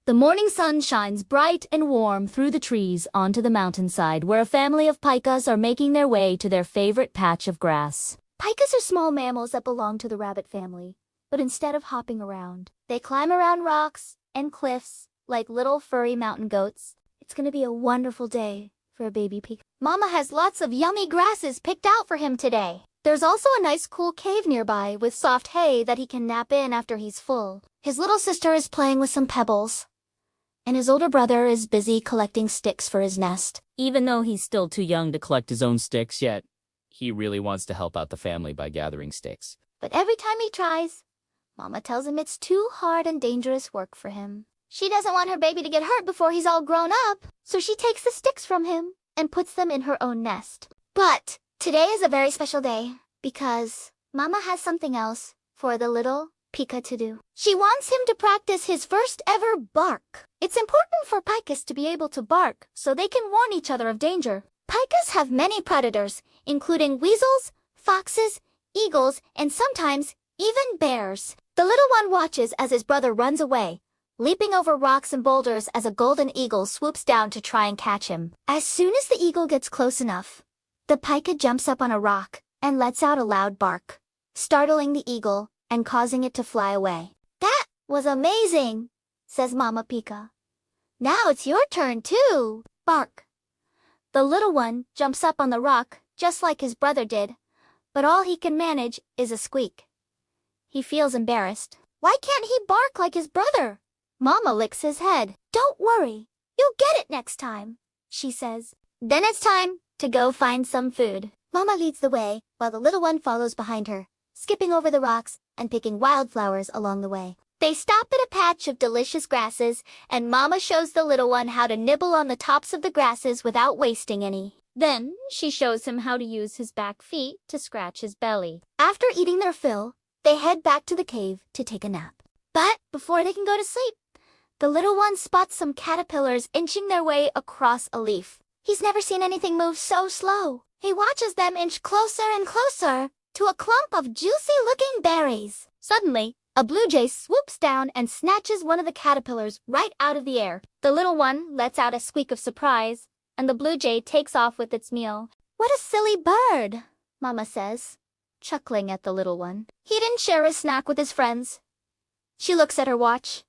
The morning sun shines bright and warm through the trees onto the mountainside where a family of pikas are making their way to their favorite patch of grass. Pikas are small mammals that belong to the rabbit family, but instead of hopping around, they climb around rocks and cliffs like little furry mountain goats. It's gonna be a wonderful day for a baby pika. Mama has lots of yummy grasses picked out for him today. There's also a nice cool cave nearby with soft hay that he can nap in after he's full. His little sister is playing with some pebbles, and his older brother is busy collecting sticks for his nest. Even though he's still too young to collect his own sticks yet, he really wants to help out the family by gathering sticks. But every time he tries, Mama tells him it's too hard and dangerous work for him. She doesn't want her baby to get hurt before he's all grown up, so she takes the sticks from him and puts them in her own nest. But today is a very special day because Mama has something else for the little pika to do. She wants him to practice his first ever bark. It's important for pikas to be able to bark so they can warn each other of danger. Pikas have many predators, including weasels, foxes, eagles, and sometimes even bears. The little one watches as his brother runs away, leaping over rocks and boulders as a golden eagle swoops down to try and catch him. As soon as the eagle gets close enough, the pika jumps up on a rock and lets out a loud bark, startling the eagle and causing it to fly away. "That was amazing," says Mama Pika. "Now it's your turn too. Bark." The little one jumps up on the rock just like his brother did, but all he can manage is a squeak. He feels embarrassed. Why can't he bark like his brother? Mama licks his head. "Don't worry, you'll get it next time," she says. Then it's time to go find some food. Mama leads the way while the little one follows behind her, skipping over the rocks and picking wildflowers along the way. They stop at a patch of delicious grasses, and Mama shows the little one how to nibble on the tops of the grasses without wasting any. Then she shows him how to use his back feet to scratch his belly. After eating their fill, they head back to the cave to take a nap. But before they can go to sleep, the little one spots some caterpillars inching their way across a leaf. He's never seen anything move so slow. He watches them inch closer and closer to a clump of juicy-looking berries. Suddenly, a blue jay swoops down and snatches one of the caterpillars right out of the air. The little one lets out a squeak of surprise, and the blue jay takes off with its meal. "What a silly bird," Mama says, chuckling at the little one. "He didn't share his snack with his friends." She looks at her watch.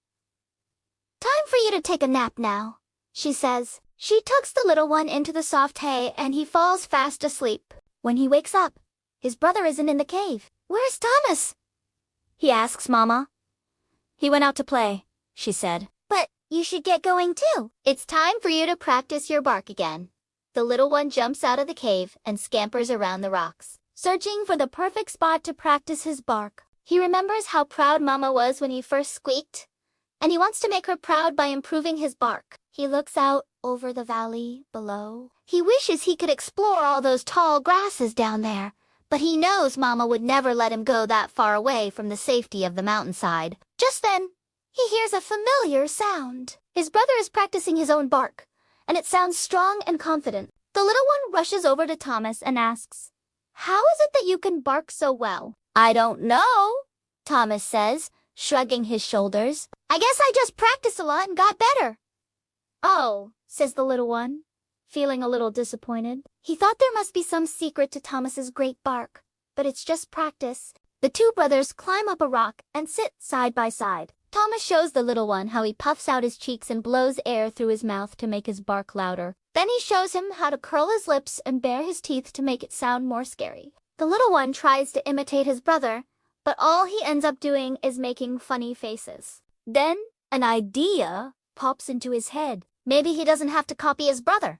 "Time for you to take a nap now," she says. She tucks the little one into the soft hay and he falls fast asleep. When he wakes up, his brother isn't in the cave. "Where's Thomas?" he asks Mama. "He went out to play," she said. "But you should get going too. It's time for you to practice your bark again." The little one jumps out of the cave and scampers around the rocks, searching for the perfect spot to practice his bark. He remembers how proud Mama was when he first squeaked, and he wants to make her proud by improving his bark. He looks out over the valley below. He wishes he could explore all those tall grasses down there, but he knows Mama would never let him go that far away from the safety of the mountainside. Just then, he hears a familiar sound. His brother is practicing his own bark, and it sounds strong and confident. The little one rushes over to Thomas and asks, "How is it that you can bark so well?" "I don't know," Thomas says, shrugging his shoulders. "I guess I just practiced a lot and got better." "Oh," says the little one, feeling a little disappointed. He thought there must be some secret to Thomas's great bark, but it's just practice. The two brothers climb up a rock and sit side by side. Thomas shows the little one how he puffs out his cheeks and blows air through his mouth to make his bark louder. Then he shows him how to curl his lips and bare his teeth to make it sound more scary. The little one tries to imitate his brother, but all he ends up doing is making funny faces. Then an idea pops into his head. Maybe he doesn't have to copy his brother.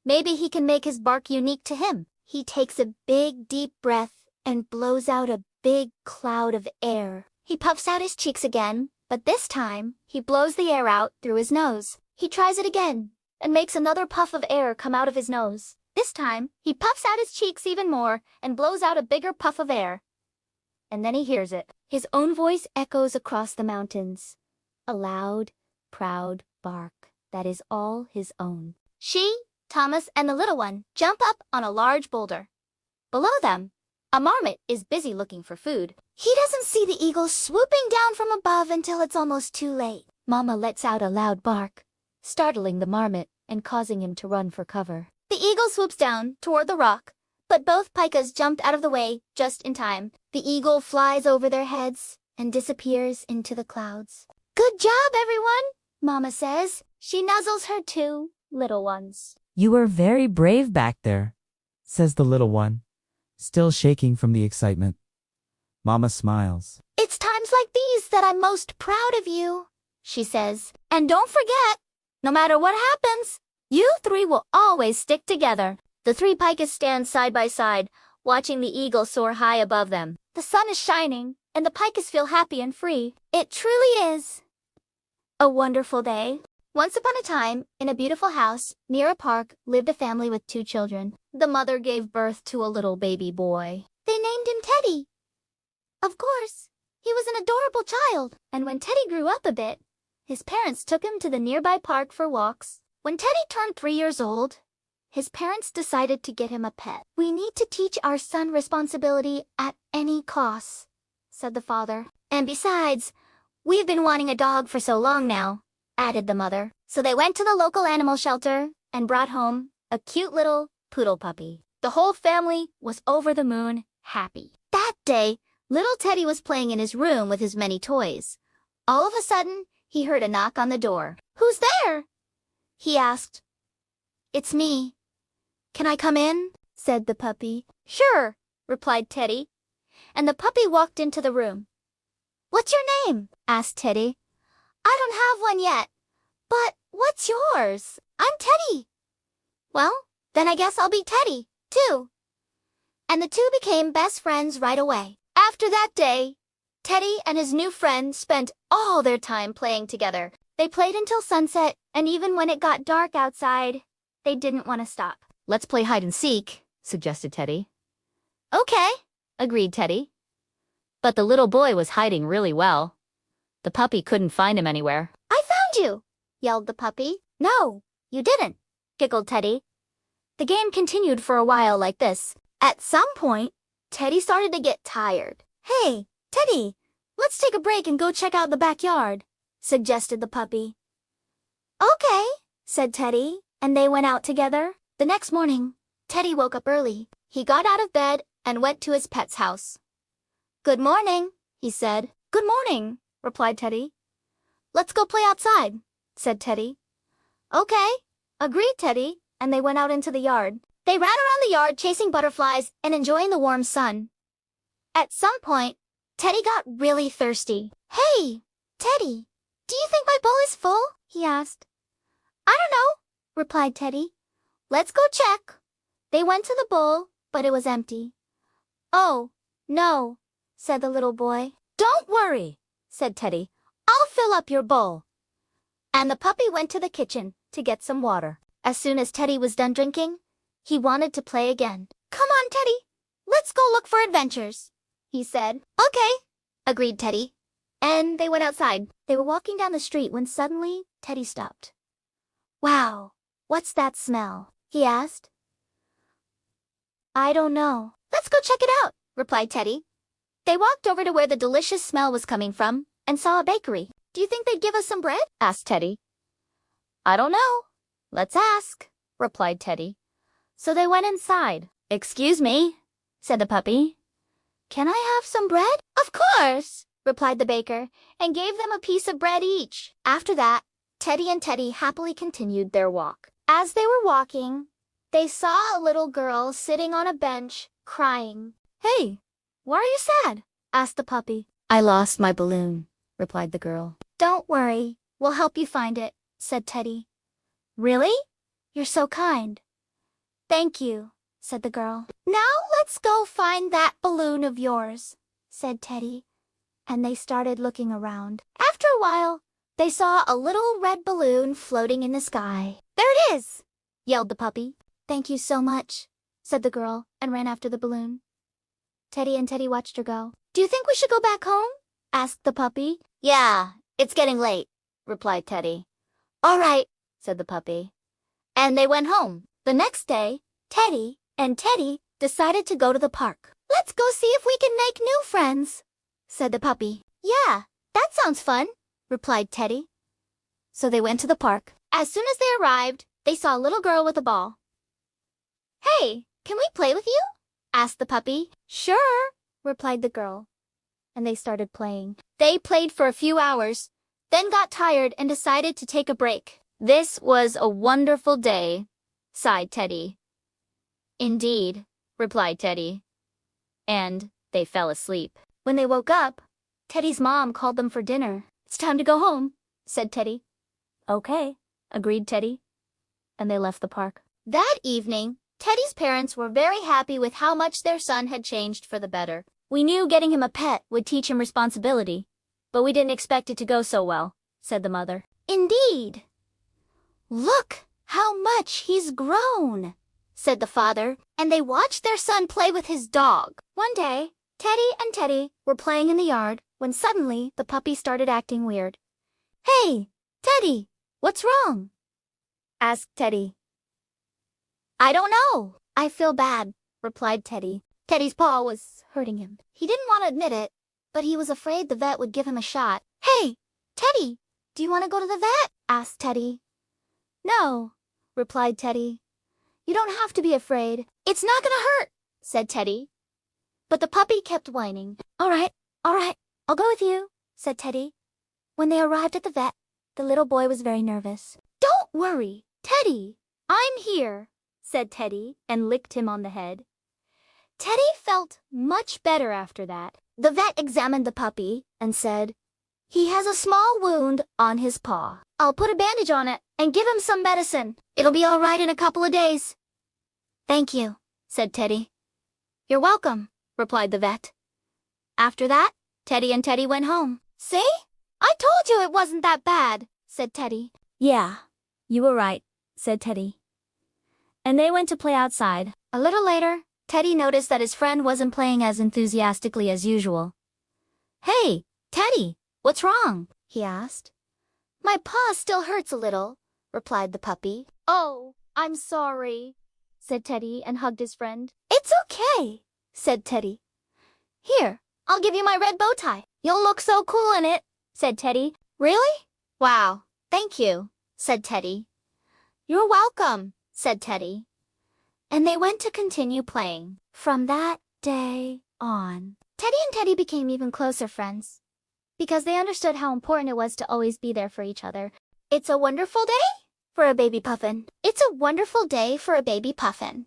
Maybe he can make his bark unique to him. He takes a big, deep breath and blows out a big cloud of air. He puffs out his cheeks again, but this time he blows the air out through his nose. He tries it again and makes another puff of air come out of his nose. This time he puffs out his cheeks even more and blows out a bigger puff of air. And then he hears it. His own voice echoes across the mountains. A loud, proud bark that is all his own. She, Thomas, and the little one jump up on a large boulder. Below them, a marmot is busy looking for food. He doesn't see the eagle swooping down from above until it's almost too late. Mama lets out a loud bark, startling the marmot and causing him to run for cover. The eagle swoops down toward the rock, but both pikas jumped out of the way just in time. The eagle flies over their heads and disappears into the clouds. Good job, everyone, Mama says. She nuzzles her two little ones. You were very brave back there, says the little one, still shaking from the excitement. Mama smiles. It's times like these that I'm most proud of you, she says. And don't forget, no matter what happens, you three will always stick together. The three pikas stand side by side, watching the eagle soar high above them. The sun is shining, and the pikas feel happy and free. It truly is a wonderful day. Once upon a time, in a beautiful house near a park, lived a family with 2 children. The mother gave birth to a little baby boy. They named him Teddy. Of course, he was an adorable child, and when Teddy grew up a bit, his parents took him to the nearby park for walks. When Teddy turned 3 years old, his parents decided to get him a pet. We need to teach our son responsibility at any cost, said the father. And besides, we've been wanting a dog for so long now, added the mother. So they went to the local animal shelter and brought home a cute little poodle puppy. The whole family was over the moon happy. That day, little Teddy was playing in his room with his many toys. All of a sudden, he heard a knock on the door. Who's there? He asked. It's me. Can I come in? Said the puppy. Sure, replied Teddy. And the puppy walked into the room. What's your name? Asked Teddy. I don't have one yet. But what's yours? I'm Teddy. Well, then I guess I'll be Teddy, too. And the two became best friends right away. After that day, Teddy and his new friend spent all their time playing together. They played until sunset, and even when it got dark outside, they didn't want to stop. Let's play hide and seek, suggested Teddy. Okay, Agreed Teddy. But the little boy was hiding really well. The puppy couldn't find him anywhere. I found you, yelled the puppy. No, you didn't, giggled Teddy. The game continued for a while like this. At some point, Teddy started to get tired. Hey, Teddy, let's take a break and go check out the backyard, suggested the puppy. Okay, said Teddy, and they went out together. The next morning, Teddy woke up early. He got out of bed and went to his pet's house. Good morning, he said. Good morning, replied Teddy. Let's go play outside, said Teddy. Okay, agreed Teddy, and they went out into the yard. They ran around the yard chasing butterflies and enjoying the warm sun. At some point, Teddy got really thirsty. Hey, Teddy, do you think my bowl is full? He asked. I don't know, replied Teddy. Let's go check. They went to the bowl, but it was empty. Oh, no, said the little boy. Don't worry, said Teddy. I'll fill up your bowl. And the puppy went to the kitchen to get some water. As soon as Teddy was done drinking, he wanted to play again. Come on, Teddy. Let's go look for adventures, he said. Okay, agreed Teddy. And they went outside. They were walking down the street when suddenly Teddy stopped. Wow, what's that smell? He asked. I don't know. Let's go check it out, replied Teddy. They walked over to where the delicious smell was coming from and saw a bakery. Do you think they'd give us some bread? Asked Teddy. I don't know. Let's ask, replied Teddy. So they went inside. Excuse me, said the puppy. Can I have some bread? Of course, replied the baker, and gave them a piece of bread each. After that, Teddy and Teddy happily continued their walk. As they were walking, they saw a little girl sitting on a bench, crying. Hey, why are you sad? Asked the puppy. I lost my balloon, replied the girl. Don't worry, we'll help you find it, said Teddy. Really? You're so kind. Thank you, said the girl. Now let's go find that balloon of yours, said Teddy. And they started looking around. After a while, they saw a little red balloon floating in the sky. There it is, yelled the puppy. Thank you so much, said the girl, and ran after the balloon. Teddy and Teddy watched her go. Do you think we should go back home? Asked the puppy. Yeah, it's getting late, replied Teddy. All right, said the puppy. And they went home. The next day, Teddy and Teddy decided to go to the park. Let's go see if we can make new friends, said the puppy. Yeah, that sounds fun, replied Teddy. So they went to the park. As soon as they arrived, they saw a little girl with a ball. "Hey, can we play with you?" asked the puppy. "Sure," replied the girl. And they started playing. They played for a few hours, then got tired and decided to take a break. This was a wonderful day, sighed Teddy. Indeed, replied Teddy. And they fell asleep. When they woke up, Teddy's mom called them for dinner. "It's time to go home," said Teddy. Okay, agreed Teddy. And they left the park. That evening, Teddy's parents were very happy with how much their son had changed for the better. We knew getting him a pet would teach him responsibility, but we didn't expect it to go so well, said the mother. "Indeed. Look how much he's grown," said the father, and they watched their son play with his dog. One day, Teddy were playing in the yard when suddenly the puppy started acting weird. "Hey, Teddy, what's wrong?" asked Teddy. "I don't know. I feel bad," replied Teddy. Teddy's paw was hurting him. He didn't want to admit it, but he was afraid the vet would give him a shot. "Hey, Teddy, do you want to go to the vet?" asked Teddy. "No," replied Teddy. "You don't have to be afraid. It's not gonna hurt," said Teddy. But the puppy kept whining. All right, I'll go with you," said Teddy. When they arrived at the vet, the little boy was very nervous. "Don't worry, Teddy. I'm here," said Teddy and licked him on the head. Teddy felt much better after that. The vet examined the puppy and said, "He has a small wound on his paw. I'll put a bandage on it and give him some medicine. It'll be all right in a couple of days." "Thank you," said Teddy. "You're welcome," replied the vet. After that, Teddy and Teddy went home. "See? I told you it wasn't that bad," said Teddy. "Yeah, you were right," said Teddy. And they went to play outside. A little later, Teddy noticed that his friend wasn't playing as enthusiastically as usual. "Hey, Teddy, what's wrong?" he asked. "My paw still hurts a little," replied the puppy. "Oh, I'm sorry," said Teddy and hugged his friend. "It's okay," said Teddy. "Here, I'll give you my red bow tie. You'll look so cool in it," said Teddy. "Really? Wow, thank you," said Teddy. "You're welcome," said Teddy. And they went to continue playing. From that day on, Teddy and Teddy became even closer friends, because they understood how important it was to always be there for each other. It's a wonderful day for a baby puffin. It's a wonderful day for a baby puffin.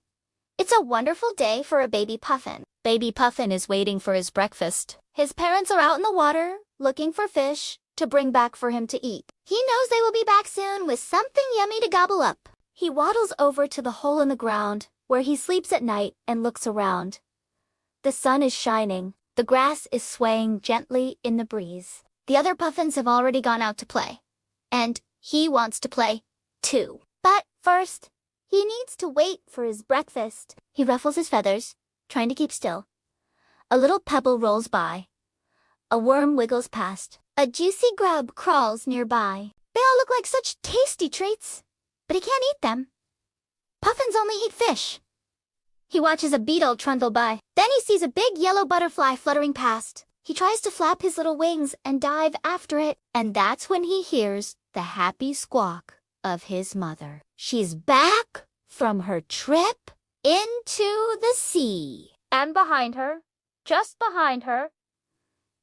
It's a wonderful day for a baby puffin. Baby Puffin is waiting for his breakfast. His parents are out in the water, looking for fish to bring back for him to eat. He knows they will be back soon with something yummy to gobble up. He waddles over to the hole in the ground, where he sleeps at night and looks around. The sun is shining. The grass is swaying gently in the breeze. The other puffins have already gone out to play. And he wants to play, too. But first, he needs to wait for his breakfast. He ruffles his feathers, trying to keep still. A little pebble rolls by. A worm wiggles past. A juicy grub crawls nearby. They all look like such tasty treats, but he can't eat them. Puffins only eat fish. He watches a beetle trundle by. Then he sees a big yellow butterfly fluttering past. He tries to flap his little wings and dive after it, and that's when he hears the happy squawk of his mother. She's back from her trip into the sea. And behind her, just behind her,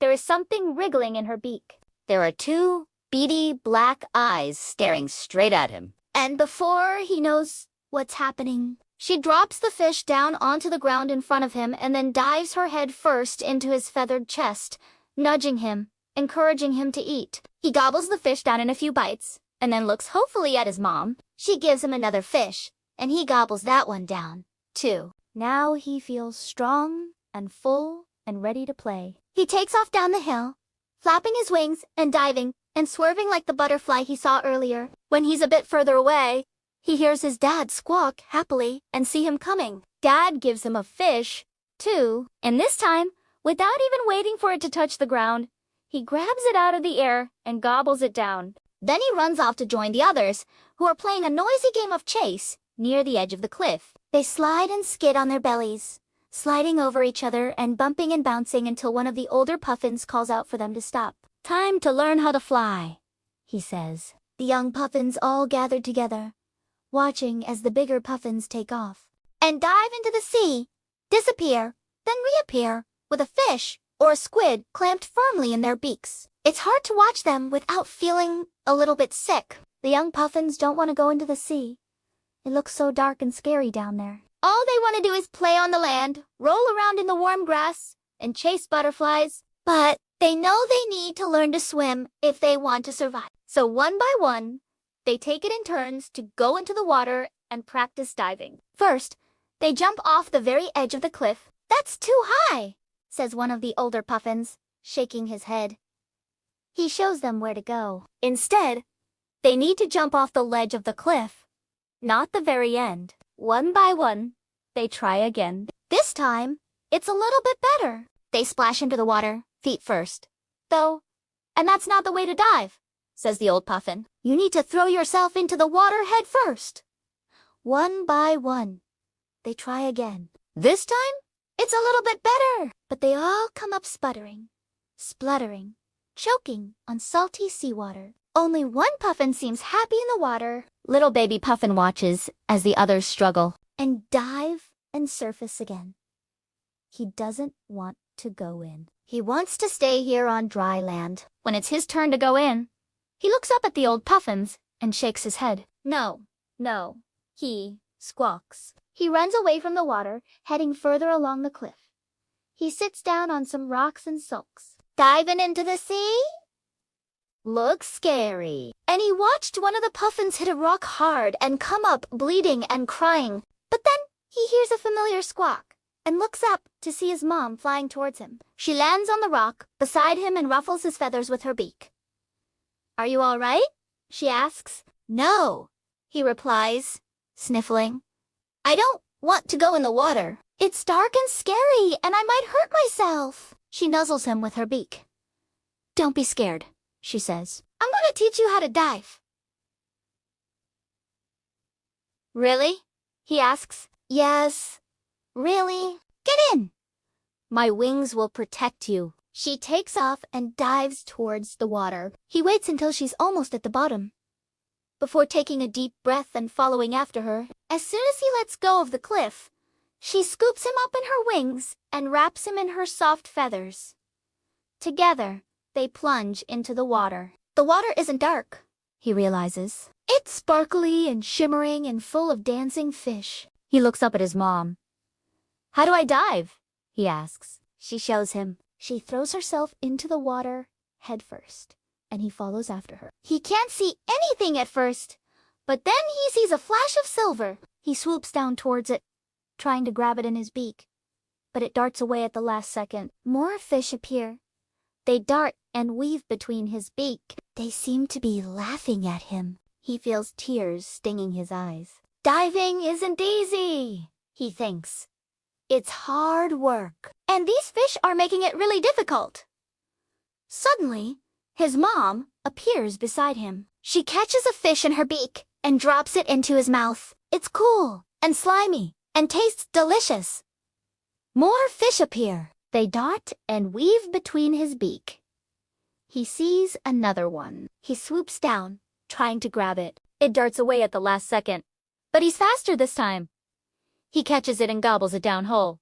there is something wriggling in her beak. There are two beady black eyes staring straight at him. And before he knows what's happening, she drops the fish down onto the ground in front of him and then dives her head first into his feathered chest, nudging him, encouraging him to eat. He gobbles the fish down in a few bites, and then looks hopefully at his mom. She gives him another fish, and he gobbles that one down, too. Now he feels strong and full and ready to play. He takes off down the hill, flapping his wings and diving and swerving like the butterfly he saw earlier. When he's a bit further away, he hears his dad squawk happily and see him coming. Dad gives him a fish, too, and this time, without even waiting for it to touch the ground, he grabs it out of the air and gobbles it down. Then he runs off to join the others, who are playing a noisy game of chase near the edge of the cliff. They slide and skid on their bellies, sliding over each other and bumping and bouncing until one of the older puffins calls out for them to stop. "Time to learn how to fly," he says. The young puffins all gathered together, watching as the bigger puffins take off and dive into the sea, disappear, then reappear with a fish or a squid clamped firmly in their beaks. It's hard to watch them without feeling a little bit sick. The young puffins don't want to go into the sea. It looks so dark and scary down there. All they want to do is play on the land, roll around in the warm grass, and chase butterflies. But they know they need to learn to swim if they want to survive. So one by one, they take it in turns to go into the water and practice diving. First, they jump off the very edge of the cliff. "That's too high," says one of the older puffins, shaking his head. He shows them where to go. Instead, they need to jump off the ledge of the cliff, not the very end. One by one, they try again. This time, it's a little bit better. They splash into the water, feet first. And that's not the way to dive, says the old puffin. You need to throw yourself into the water head first. One by one, they try again. This time, it's a little bit better. But they all come up sputtering, spluttering, choking on salty seawater. Only one puffin seems happy in the water. Little baby puffin watches as the others struggle and dive and surface again. He doesn't want to go in. He wants to stay here on dry land. When it's his turn to go in, he looks up at the old puffins and shakes his head. No, he squawks. He runs away from the water, heading further along the cliff. He sits down on some rocks and sulks. Diving into the sea? Looks scary. And he watched one of the puffins hit a rock hard and come up bleeding and crying. But then he hears a familiar squawk and looks up to see his mom flying towards him. She lands on the rock beside him and ruffles his feathers with her beak. "Are you all right?" she asks. "No," he replies, sniffling. "I don't want to go in the water. It's dark and scary and I might hurt myself." She nuzzles him with her beak. "Don't be scared," she says. "I'm going to teach you how to dive." "Really?" he asks. "Yes, really. Get in. My wings will protect you." She takes off and dives towards the water. He waits until she's almost at the bottom before taking a deep breath and following after her. As soon as he lets go of the cliff, she scoops him up in her wings and wraps him in her soft feathers. Together, they plunge into the water. The water isn't dark, he realizes. It's sparkly and shimmering and full of dancing fish. He looks up at his mom. "How do I dive?" he asks. She shows him. She throws herself into the water head first, and he follows after her. He can't see anything at first, but then he sees a flash of silver. He swoops down towards it, trying to grab it in his beak, but it darts away at the last second. More fish appear. They dart and weave between his beak. They seem to be laughing at him. He feels tears stinging his eyes. Diving isn't easy, he thinks. It's hard work, and these fish are making it really difficult. Suddenly, his mom appears beside him. She catches a fish in her beak and drops it into his mouth. It's cool and slimy and tastes delicious. More fish appear. They dart and weave between his beak. He sees another one. He swoops down, trying to grab it. It darts away at the last second, but he's faster this time. He catches it and gobbles it down whole.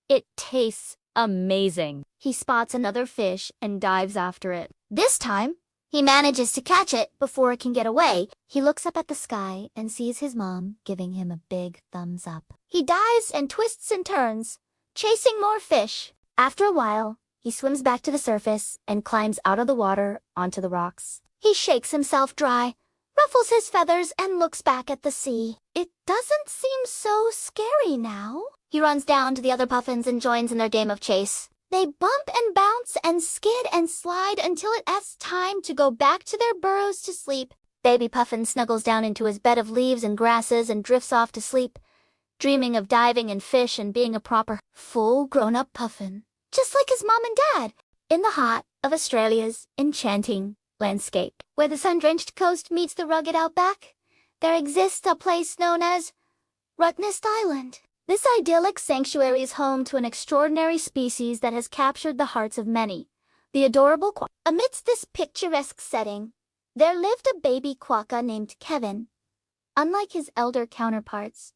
It tastes amazing. He spots another fish and dives after it. This time, he manages to catch it before it can get away. He looks up at the sky and sees his mom giving him a big thumbs up. He dives and twists and turns, chasing more fish. After a while, he swims back to the surface and climbs out of the water onto the rocks. He shakes himself dry, ruffles his feathers, and looks back at the sea. It doesn't seem so scary now. He runs down to the other puffins and joins in their game of chase. They bump and bounce and skid and slide until it's time to go back to their burrows to sleep. Baby puffin snuggles down into his bed of leaves and grasses and drifts off to sleep, dreaming of diving and fish and being a proper, full grown-up puffin, just like his mom and dad, in the heart of Australia's enchanting landscape. Where the sun-drenched coast meets the rugged outback, there exists a place known as Cutest Island. This idyllic sanctuary is home to an extraordinary species that has captured the hearts of many, the adorable amidst this picturesque setting, There lived a baby quokka named Kevin, unlike his elder counterparts,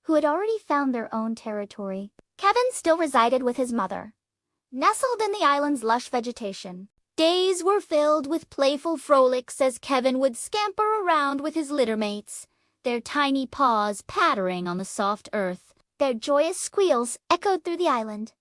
who had already found their own territory. Kevin still resided with his mother, nestled in the island's lush vegetation. Days were filled with playful frolics as Kevin would scamper around with his littermates, their tiny paws pattering on the soft earth. Their joyous squeals echoed through the island,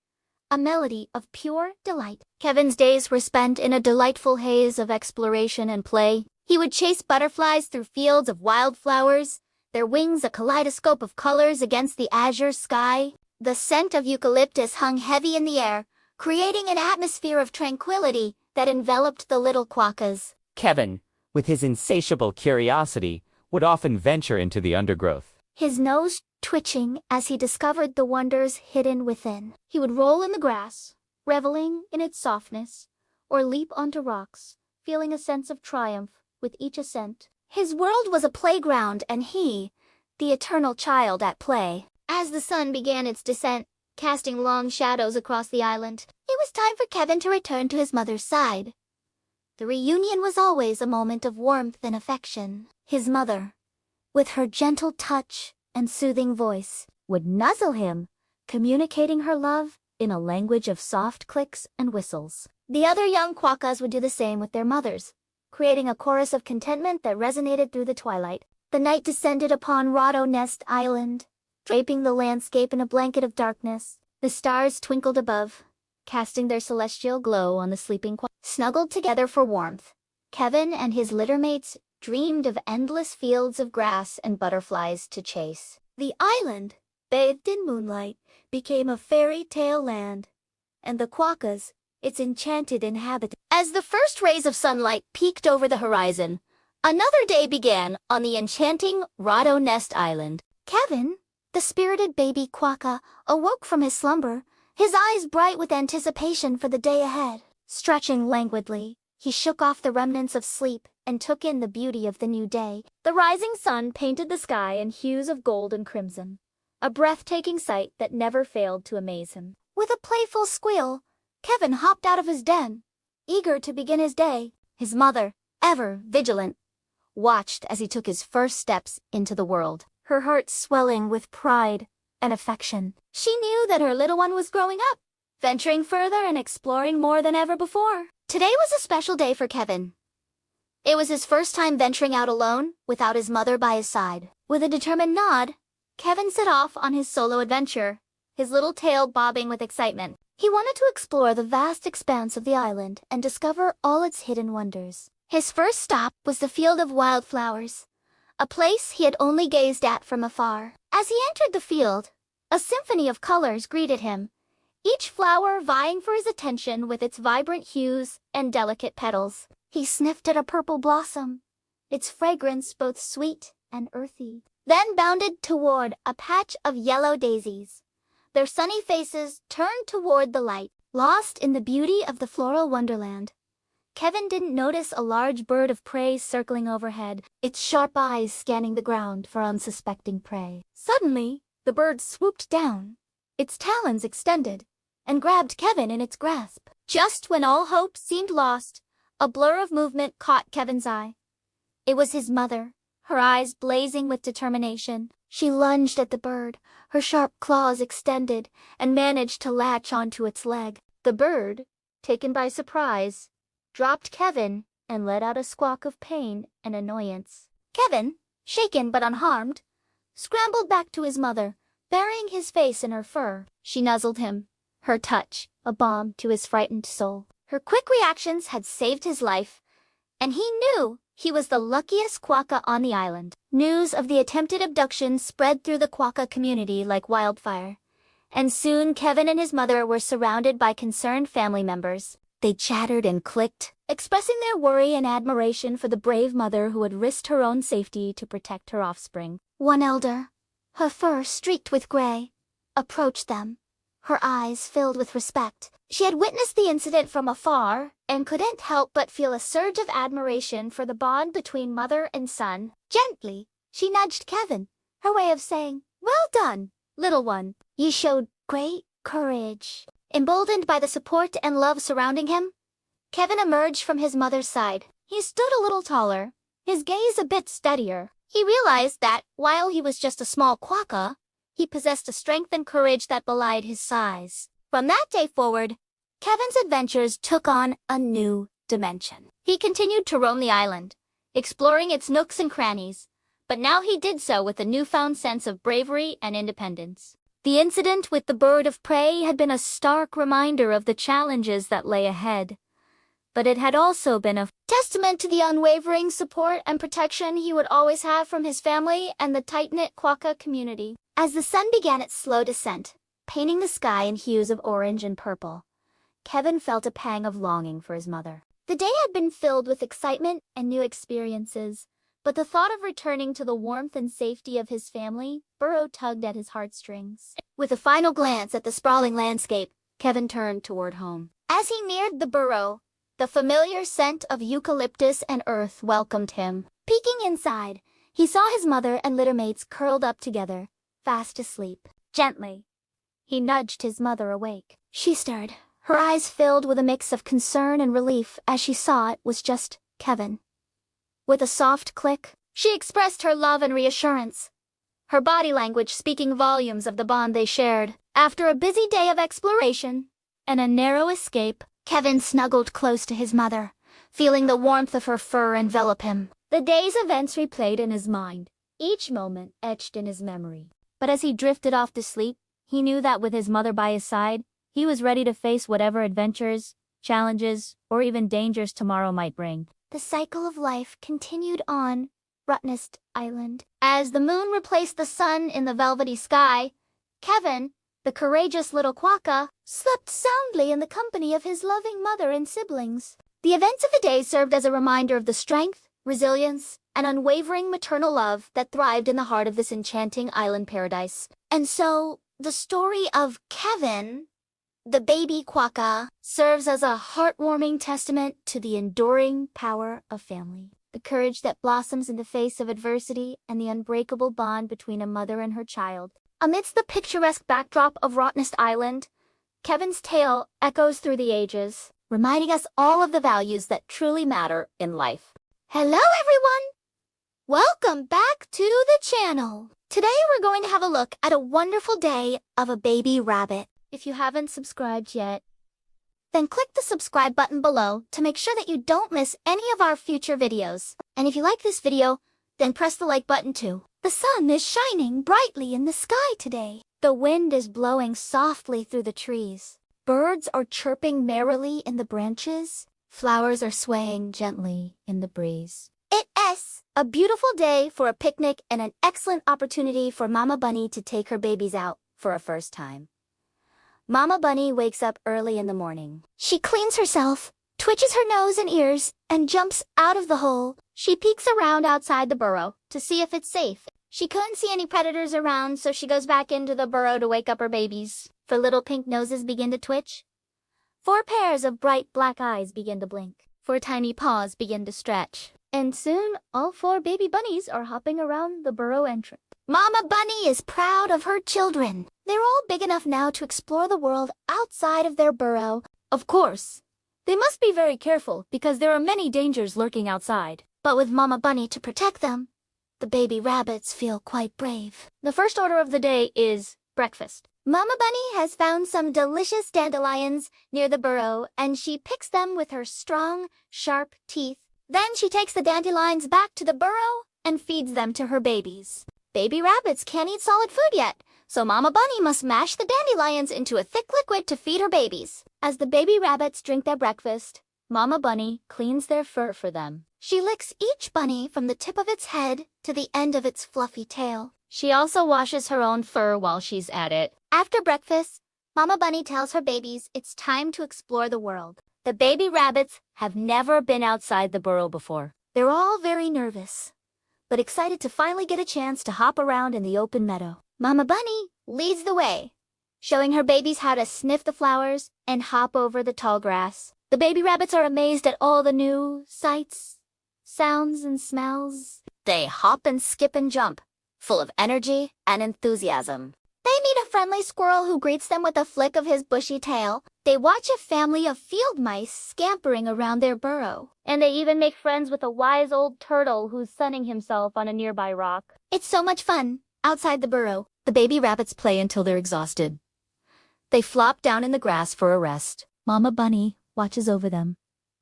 a melody of pure delight. Kevin's days were spent in a delightful haze of exploration and play. He would chase butterflies through fields of wildflowers, their wings a kaleidoscope of colors against the azure sky. The scent of eucalyptus hung heavy in the air, creating an atmosphere of tranquility that enveloped the little quokkas. Kevin, with his insatiable curiosity, would often venture into the undergrowth. His nose twitching as he discovered the wonders hidden within. He would roll in the grass, reveling in its softness, or leap onto rocks, feeling a sense of triumph with each ascent. His world was a playground, and he, the eternal child at play. As the sun began its descent, casting long shadows across the island, it was time for Kevin to return to his mother's side. The reunion was always a moment of warmth and affection. His mother, with her gentle touch and soothing voice, would nuzzle him, communicating her love in a language of soft clicks and whistles. The other young quokkas would do the same with their mothers, creating a chorus of contentment that resonated through the twilight. The night descended upon Rotto Nest Island, draping the landscape in a blanket of darkness. The stars twinkled above, casting their celestial glow on the sleeping quokkas. Snuggled together for warmth, Kevin and his littermates dreamed of endless fields of grass and butterflies to chase. The island, bathed in moonlight, became a fairy tale land, and the quokkas, its enchanted inhabitants. As the first rays of sunlight peeked over the horizon, another day began on the enchanting Rotto Nest Island. Kevin, the spirited baby quokka, awoke from his slumber, his eyes bright with anticipation for the day ahead. Stretching languidly, he shook off the remnants of sleep and took in the beauty of the new day. The rising sun painted the sky in hues of gold and crimson, a breathtaking sight that never failed to amaze him. With a playful squeal, Kevin hopped out of his den, eager to begin his day. His mother, ever vigilant, watched as he took his first steps into the world, her heart swelling with pride and affection. She knew that her little one was growing up, venturing further and exploring more than ever before. Today was a special day for Kevin. It was his first time venturing out alone, without his mother by his side. With a determined nod, Kevin set off on his solo adventure, his little tail bobbing with excitement. He wanted to explore the vast expanse of the island and discover all its hidden wonders. His first stop was the field of wildflowers, a place he had only gazed at from afar. As he entered the field, a symphony of colors greeted him, each flower vying for his attention with its vibrant hues and delicate petals. He sniffed at a purple blossom, its fragrance both sweet and earthy, then bounded toward a patch of yellow daisies, their sunny faces turned toward the light. Lost in the beauty of the floral wonderland, Kevin didn't notice a large bird of prey circling overhead, its sharp eyes scanning the ground for unsuspecting prey. Suddenly, the bird swooped down, its talons extended, and grabbed Kevin in its grasp. Just when all hope seemed lost, a blur of movement caught Kevin's eye. It was his mother, her eyes blazing with determination. She lunged at the bird, her sharp claws extended, and managed to latch onto its leg. The bird, taken by surprise, dropped Kevin and let out a squawk of pain and annoyance. Kevin, shaken but unharmed, scrambled back to his mother, burying his face in her fur. She nuzzled him, her touch a balm to his frightened soul. Her quick reactions had saved his life, and he knew he was the luckiest quokka on the island. News of the attempted abduction spread through the quokka community like wildfire, and soon Kevin and his mother were surrounded by concerned family members. They chattered and clicked, expressing their worry and admiration for the brave mother who had risked her own safety to protect her offspring. One elder, her fur streaked with gray, approached them, her eyes filled with respect. She had witnessed the incident from afar and couldn't help but feel a surge of admiration for the bond between mother and son. Gently, she nudged Kevin, her way of saying, "Well done, little one. You showed great courage." Emboldened by the support and love surrounding him, Kevin emerged from his mother's side, He stood a little taller, his gaze a bit steadier. He realized that, while he was just a small quokka, he possessed a strength and courage that belied his size. From that day forward, Kevin's adventures took on a new dimension. He continued to roam the island, exploring its nooks and crannies, but now he did so with a newfound sense of bravery and independence. The incident with the bird of prey had been a stark reminder of the challenges that lay ahead, but it had also been a testament to the unwavering support and protection he would always have from his family and the tight-knit quokka community. As the sun began its slow descent, painting the sky in hues of orange and purple, Kevin felt a pang of longing for his mother. The day had been filled with excitement and new experiences, but the thought of returning to the warmth and safety of his family burrow tugged at his heartstrings. With a final glance at the sprawling landscape, Kevin turned toward home. As he neared the burrow, the familiar scent of eucalyptus and earth welcomed him. Peeking inside, he saw his mother and littermates curled up together, fast asleep. Gently, he nudged his mother awake. She stirred, her eyes filled with a mix of concern and relief as she saw it was just Kevin. With a soft click, she expressed her love and reassurance, her body language speaking volumes of the bond they shared. After a busy day of exploration and a narrow escape, Kevin snuggled close to his mother, feeling the warmth of her fur envelop him. The day's events replayed in his mind, each moment etched in his memory. But as he drifted off to sleep, he knew that with his mother by his side, he was ready to face whatever adventures, challenges, or even dangers tomorrow might bring. The cycle of life continued on Cutest Island. As the moon replaced the sun in the velvety sky, Kevin, the courageous little quokka, slept soundly in the company of his loving mother and siblings. The events of the day served as a reminder of the strength, resilience, and unwavering maternal love that thrived in the heart of this enchanting island paradise. And so, the story of Kevin, the baby quokka, serves as a heartwarming testament to the enduring power of family, the courage that blossoms in the face of adversity, and the unbreakable bond between a mother and her child. Amidst the picturesque backdrop of Cutest Island, Kevin's tale echoes through the ages, reminding us all of the values that truly matter in life. Hello everyone! Welcome back to the channel. Today we're going to have a look at a wonderful day of a baby rabbit. If you haven't subscribed yet, then click the subscribe button below to make sure that you don't miss any of our future videos. And if you like this video, then press the like button too. The sun is shining brightly in the sky today. The wind is blowing softly through the trees. Birds are chirping merrily in the branches. Flowers are swaying gently in the breeze. It is a beautiful day for a picnic and an excellent opportunity for Mama Bunny to take her babies out for a first time. Mama Bunny wakes up early in the morning. She cleans herself, twitches her nose and ears, and jumps out of the hole. She peeks around outside the burrow to see if it's safe. She couldn't see any predators around, so she goes back into the burrow to wake up her babies. 4 little pink noses begin to twitch. 4 pairs of bright black eyes begin to blink. 4 tiny paws begin to stretch. And soon, all 4 baby bunnies are hopping around the burrow entrance. Mama Bunny is proud of her children. They're all big enough now to explore the world outside of their burrow. Of course, they must be very careful because there are many dangers lurking outside. But with Mama Bunny to protect them, the baby rabbits feel quite brave. The first order of the day is breakfast. Mama Bunny has found some delicious dandelions near the burrow, and she picks them with her strong, sharp teeth. Then she takes the dandelions back to the burrow and feeds them to her babies. Baby rabbits can't eat solid food yet, so Mama Bunny must mash the dandelions into a thick liquid to feed her babies. As the baby rabbits drink their breakfast, Mama Bunny cleans their fur for them. She licks each bunny from the tip of its head to the end of its fluffy tail. She also washes her own fur while she's at it. After breakfast, Mama Bunny tells her babies it's time to explore the world. The baby rabbits have never been outside the burrow before. They're all very nervous, but excited to finally get a chance to hop around in the open meadow. Mama Bunny leads the way, showing her babies how to sniff the flowers and hop over the tall grass. The baby rabbits are amazed at all the new sights, sounds, and smells. They hop and skip and jump, full of energy and enthusiasm. They meet a friendly squirrel who greets them with a flick of his bushy tail. They watch a family of field mice scampering around their burrow. And they even make friends with a wise old turtle who's sunning himself on a nearby rock. It's so much fun. Outside the burrow, the baby rabbits play until they're exhausted. They flop down in the grass for a rest. Mama Bunny watches over them,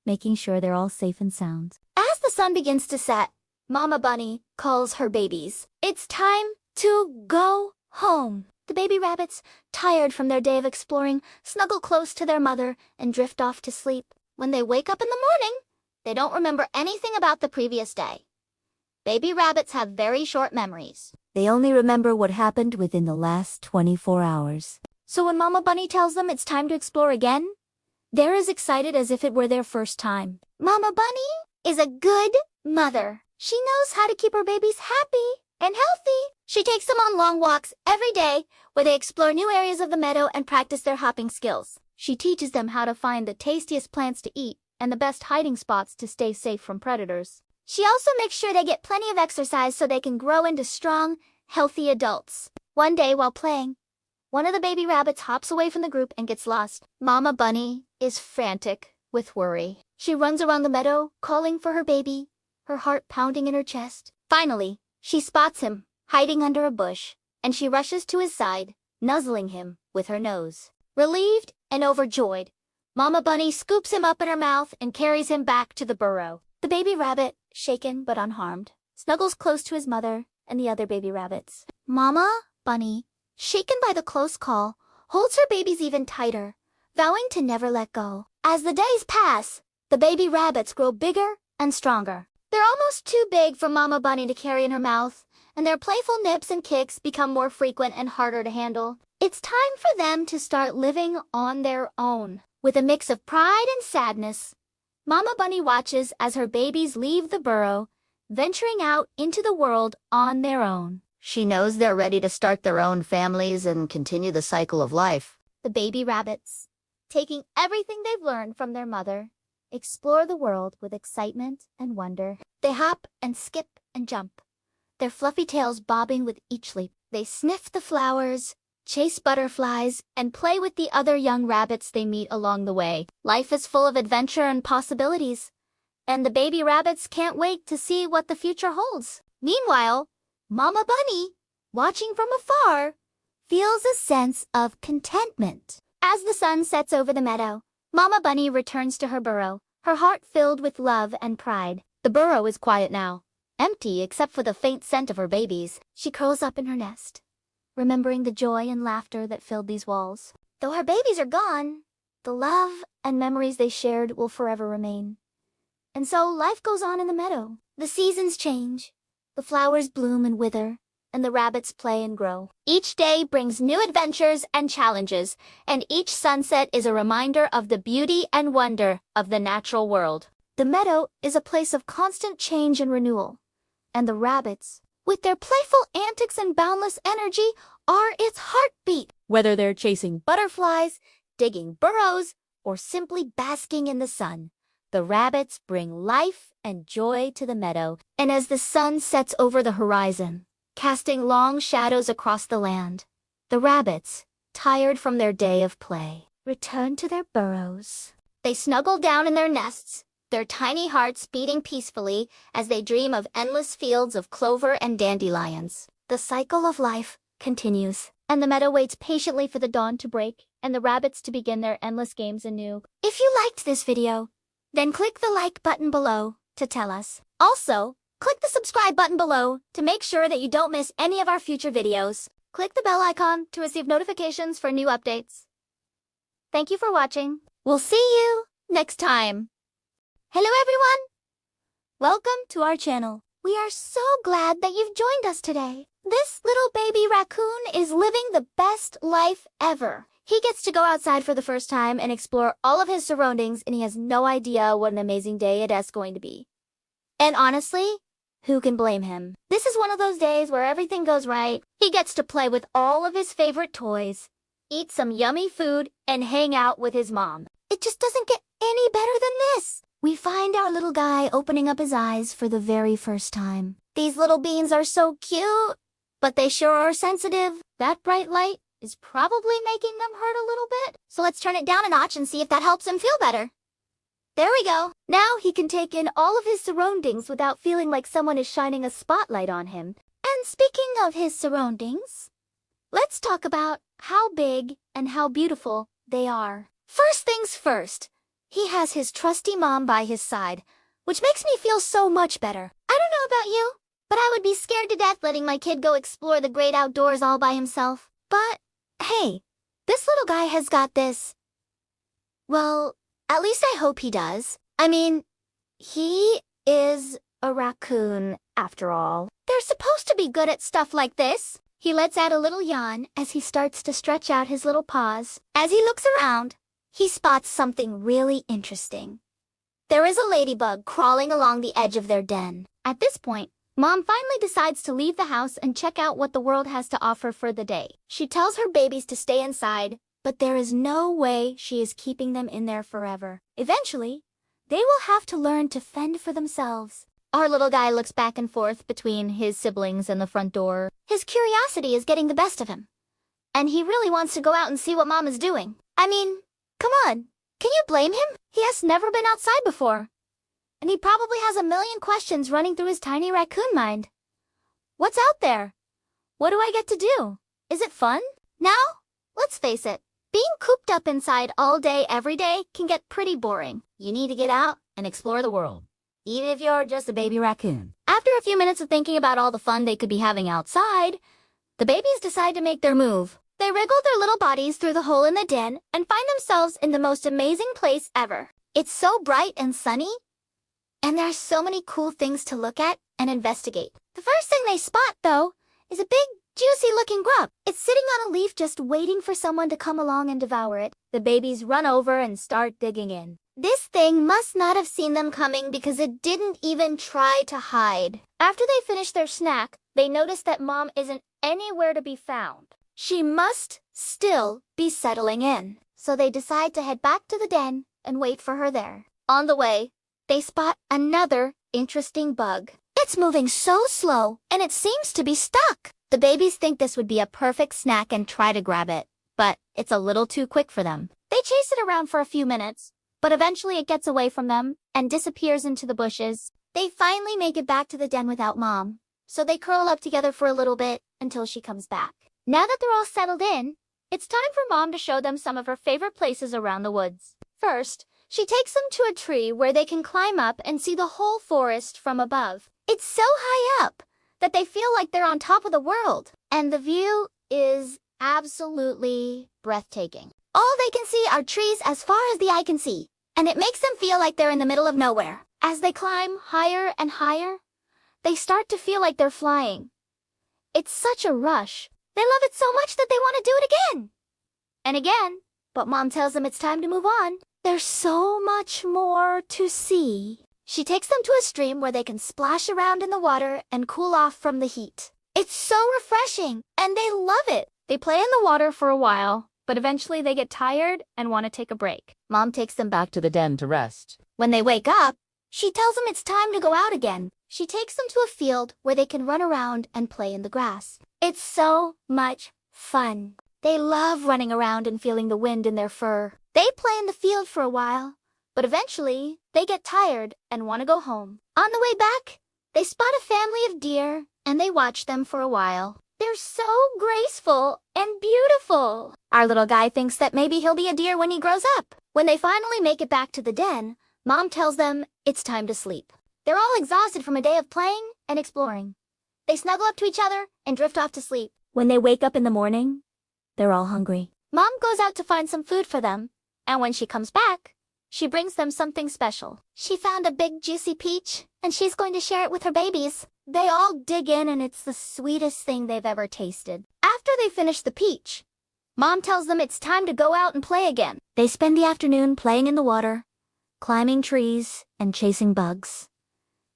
making sure they're all safe and sound. As the sun begins to set, Mama Bunny calls her babies. It's time to go home. The baby rabbits, tired from their day of exploring, snuggle close to their mother and drift off to sleep. When they wake up in the morning, they don't remember anything about the previous day. Baby rabbits have very short memories. They only remember what happened within the last 24 hours. So when Mama Bunny tells them it's time to explore again, they're as excited as if it were their first time. Mama Bunny is a good mother. She knows how to keep her babies happy and healthy. She takes them on long walks every day where they explore new areas of the meadow and practice their hopping skills. She teaches them how to find the tastiest plants to eat and the best hiding spots to stay safe from predators. She also makes sure they get plenty of exercise so they can grow into strong, healthy adults. One day while playing, one of the baby rabbits hops away from the group and gets lost. Mama Bunny is frantic with worry. She runs around the meadow, calling for her baby, her heart pounding in her chest. Finally, she spots him, hiding under a bush, and she rushes to his side, nuzzling him with her nose. Relieved and overjoyed, Mama Bunny scoops him up in her mouth and carries him back to the burrow. The baby rabbit, shaken but unharmed, snuggles close to his mother and the other baby rabbits. Mama Bunny, shaken by the close call, holds her babies even tighter, vowing to never let go. As the days pass, the baby rabbits grow bigger and stronger. They're almost too big for Mama Bunny to carry in her mouth, and their playful nips and kicks become more frequent and harder to handle. It's time for them to start living on their own. With a mix of pride and sadness, Mama Bunny watches as her babies leave the burrow, venturing out into the world on their own. She knows they're ready to start their own families and continue the cycle of life. The baby rabbits, taking everything they've learned from their mother, explore the world with excitement and wonder. They hop and skip and jump, their fluffy tails bobbing with each leap. They sniff the flowers, chase butterflies, and play with the other young rabbits they meet along the way. Life is full of adventure and possibilities, and the baby rabbits can't wait to see what the future holds. Meanwhile, Mama Bunny, watching from afar, feels a sense of contentment. As the sun sets over the meadow, Mama Bunny returns to her burrow, her heart filled with love and pride. The burrow is quiet now, empty except for the faint scent of her babies. She curls up in her nest, remembering the joy and laughter that filled these walls. Though her babies are gone, the love and memories they shared will forever remain. And so life goes on in the meadow. The seasons change, the flowers bloom and wither, and the rabbits play and grow. Each day brings new adventures and challenges, and each sunset is a reminder of the beauty and wonder of the natural world. The meadow is a place of constant change and renewal, and the rabbits, with their playful antics and boundless energy, are its heartbeat. Whether they're chasing butterflies, digging burrows, or simply basking in the sun, the rabbits bring life and joy to the meadow. And as the sun sets over the horizon, casting long shadows across the land, the rabbits, tired from their day of play, return to their burrows. They snuggle down in their nests, their tiny hearts beating peacefully as they dream of endless fields of clover and dandelions. The cycle of life continues, and the meadow waits patiently for the dawn to break and the rabbits to begin their endless games anew. If you liked this video, then click the like button below to tell us. Also, click the subscribe button below to make sure that you don't miss any of our future videos. Click the bell icon to receive notifications for new updates. Thank you for watching. We'll see you next time. Hello everyone! Welcome to our channel. We are so glad that you've joined us today. This little baby raccoon is living the best life ever. He gets to go outside for the first time and explore all of his surroundings, and he has no idea what an amazing day it is going to be. And honestly, who can blame him? This is one of those days where everything goes right. He gets to play with all of his favorite toys, eat some yummy food, and hang out with his mom. It just doesn't get any better than this. We find our little guy opening up his eyes for the very first time. These little beans are so cute, but they sure are sensitive. That bright light is probably making them hurt a little bit. So let's turn it down a notch and see if that helps him feel better. There we go. Now he can take in all of his surroundings without feeling like someone is shining a spotlight on him. And speaking of his surroundings, let's talk about how big and how beautiful they are. First things first, he has his trusty mom by his side, which makes me feel so much better. I don't know about you, but I would be scared to death letting my kid go explore the great outdoors all by himself. But hey, this little guy has got this. Well, at least I hope he does. I mean, he is a raccoon, after all. They're supposed to be good at stuff like this. He lets out a little yawn as he starts to stretch out his little paws. As he looks around, he spots something really interesting. There is a ladybug crawling along the edge of their den. At this point, Mom finally decides to leave the house and check out what the world has to offer for the day. She tells her babies to stay inside, but there is no way she is keeping them in there forever. Eventually, they will have to learn to fend for themselves. Our little guy looks back and forth between his siblings and the front door. His curiosity is getting the best of him, and he really wants to go out and see what Mom is doing. I mean, come on, can you blame him? He has never been outside before, and he probably has a million questions running through his tiny raccoon mind. What's out there? What do I get to do? Is it fun? Now, let's face it, being cooped up inside all day every day can get pretty boring. You need to get out and explore the world, even if you're just a baby raccoon. After a few minutes of thinking about all the fun they could be having outside, the babies decide to make their move. They wriggle their little bodies through the hole in the den and find themselves in the most amazing place ever. It's so bright and sunny, and there are so many cool things to look at and investigate. The first thing they spot, though, is a big, juicy-looking grub. It's sitting on a leaf just waiting for someone to come along and devour it. The babies run over and start digging in. This thing must not have seen them coming because it didn't even try to hide. After they finish their snack, they notice that Mom isn't anywhere to be found. She must still be settling in. So they decide to head back to the den and wait for her there. On the way, they spot another interesting bug. It's moving so slow, and it seems to be stuck. The babies think this would be a perfect snack and try to grab it, but it's a little too quick for them. They chase it around for a few minutes, but eventually it gets away from them and disappears into the bushes. They finally make it back to the den without Mom, so they curl up together for a little bit until she comes back. Now that they're all settled in, it's time for Mom to show them some of her favorite places around the woods. First, she takes them to a tree where they can climb up and see the whole forest from above. It's so high up that they feel like they're on top of the world, and the view is absolutely breathtaking. All they can see are trees as far as the eye can see, and it makes them feel like they're in the middle of nowhere. As they climb higher and higher, they start to feel like they're flying. It's such a rush. They love it so much that they want to do it again and again, but Mom tells them it's time to move on. There's so much more to see. She takes them to a stream where they can splash around in the water and cool off from the heat. It's so refreshing, and they love it. They play in the water for a while, but eventually they get tired and want to take a break. Mom takes them back to the den to rest. When they wake up, she tells them it's time to go out again. She takes them to a field where they can run around and play in the grass. It's so much fun. They love running around and feeling the wind in their fur. They play in the field for a while, but eventually they get tired and want to go home. On the way back, they spot a family of deer and they watch them for a while. They're so graceful and beautiful. Our little guy thinks that maybe he'll be a deer when he grows up. When they finally make it back to the den, Mom tells them it's time to sleep. They're all exhausted from a day of playing and exploring. They snuggle up to each other and drift off to sleep. When they wake up in the morning, they're all hungry. Mom goes out to find some food for them, and when she comes back, she brings them something special. She found a big juicy peach, and she's going to share it with her babies. They all dig in, and it's the sweetest thing they've ever tasted. After they finish the peach, Mom tells them it's time to go out and play again. They spend the afternoon playing in the water, climbing trees, and chasing bugs.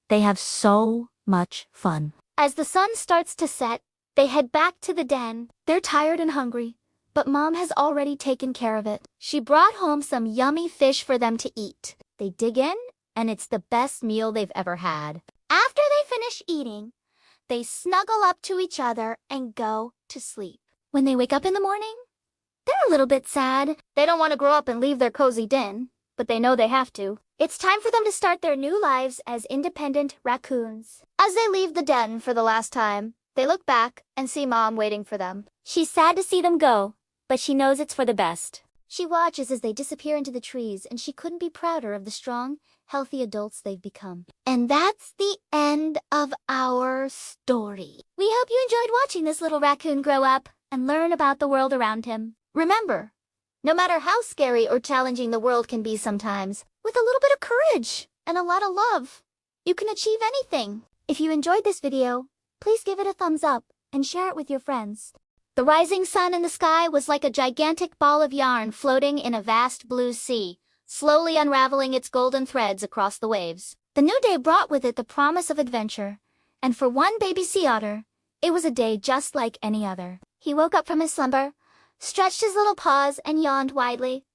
They have so much fun. As the sun starts to set, they head back to the den. They're tired and hungry, but Mom has already taken care of it. She brought home some yummy fish for them to eat. They dig in, and it's the best meal they've ever had. After they finish eating, they snuggle up to each other and go to sleep. When they wake up in the morning, they're a little bit sad. They don't want to grow up and leave their cozy den, but they know they have to. It's time for them to start their new lives as independent raccoons. As they leave the den for the last time, they look back and see Mom waiting for them. She's sad to see them go, but she knows it's for the best. She watches as they disappear into the trees, and she couldn't be prouder of the strong, healthy adults they've become. And that's the end of our story. We hope you enjoyed watching this little raccoon grow up and learn about the world around him. Remember, no matter how scary or challenging the world can be sometimes, with a little bit of courage and a lot of love, you can achieve anything. If you enjoyed this video, please give it a thumbs up and share it with your friends. The rising sun in the sky was like a gigantic ball of yarn floating in a vast blue sea, slowly unraveling its golden threads across the waves. The new day brought with it the promise of adventure, and for one baby sea otter, it was a day just like any other. He woke up from his slumber, stretched his little paws, and yawned widely,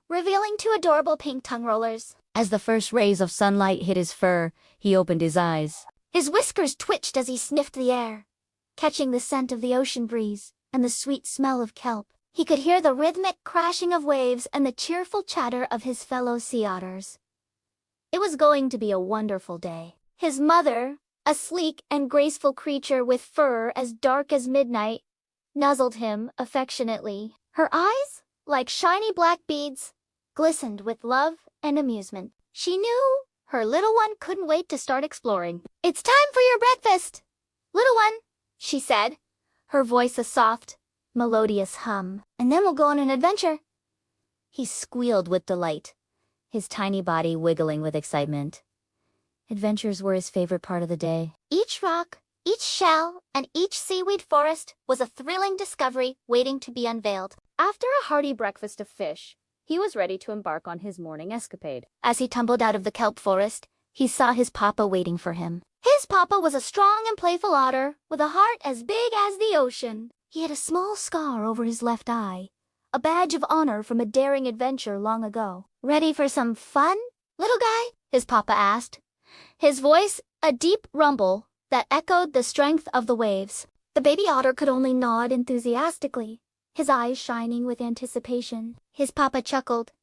revealing two adorable pink tongue rollers. As the first rays of sunlight hit his fur, he opened his eyes. His whiskers twitched as he sniffed the air, catching the scent of the ocean breeze and the sweet smell of kelp. He could hear the rhythmic crashing of waves and the cheerful chatter of his fellow sea otters. It was going to be a wonderful day. His mother, a sleek and graceful creature with fur as dark as midnight, nuzzled him affectionately. Her eyes, like shiny black beads, glistened with love and amusement. She knew her little one couldn't wait to start exploring. "It's time for your breakfast, little one," she said, her voice a soft, melodious hum. "And then we'll go on an adventure." He squealed with delight, his tiny body wiggling with excitement. Adventures were his favorite part of the day. Each rock, each shell, and each seaweed forest was a thrilling discovery waiting to be unveiled. After a hearty breakfast of fish, he was ready to embark on his morning escapade. As he tumbled out of the kelp forest, he saw his papa waiting for him. His papa was a strong and playful otter with a heart as big as the ocean. He had a small scar over his left eye, a badge of honor from a daring adventure long ago. "Ready for some fun, little guy?" his papa asked, his voice a deep rumble that echoed the strength of the waves. The baby otter could only nod enthusiastically, his eyes shining with anticipation. His papa chuckled,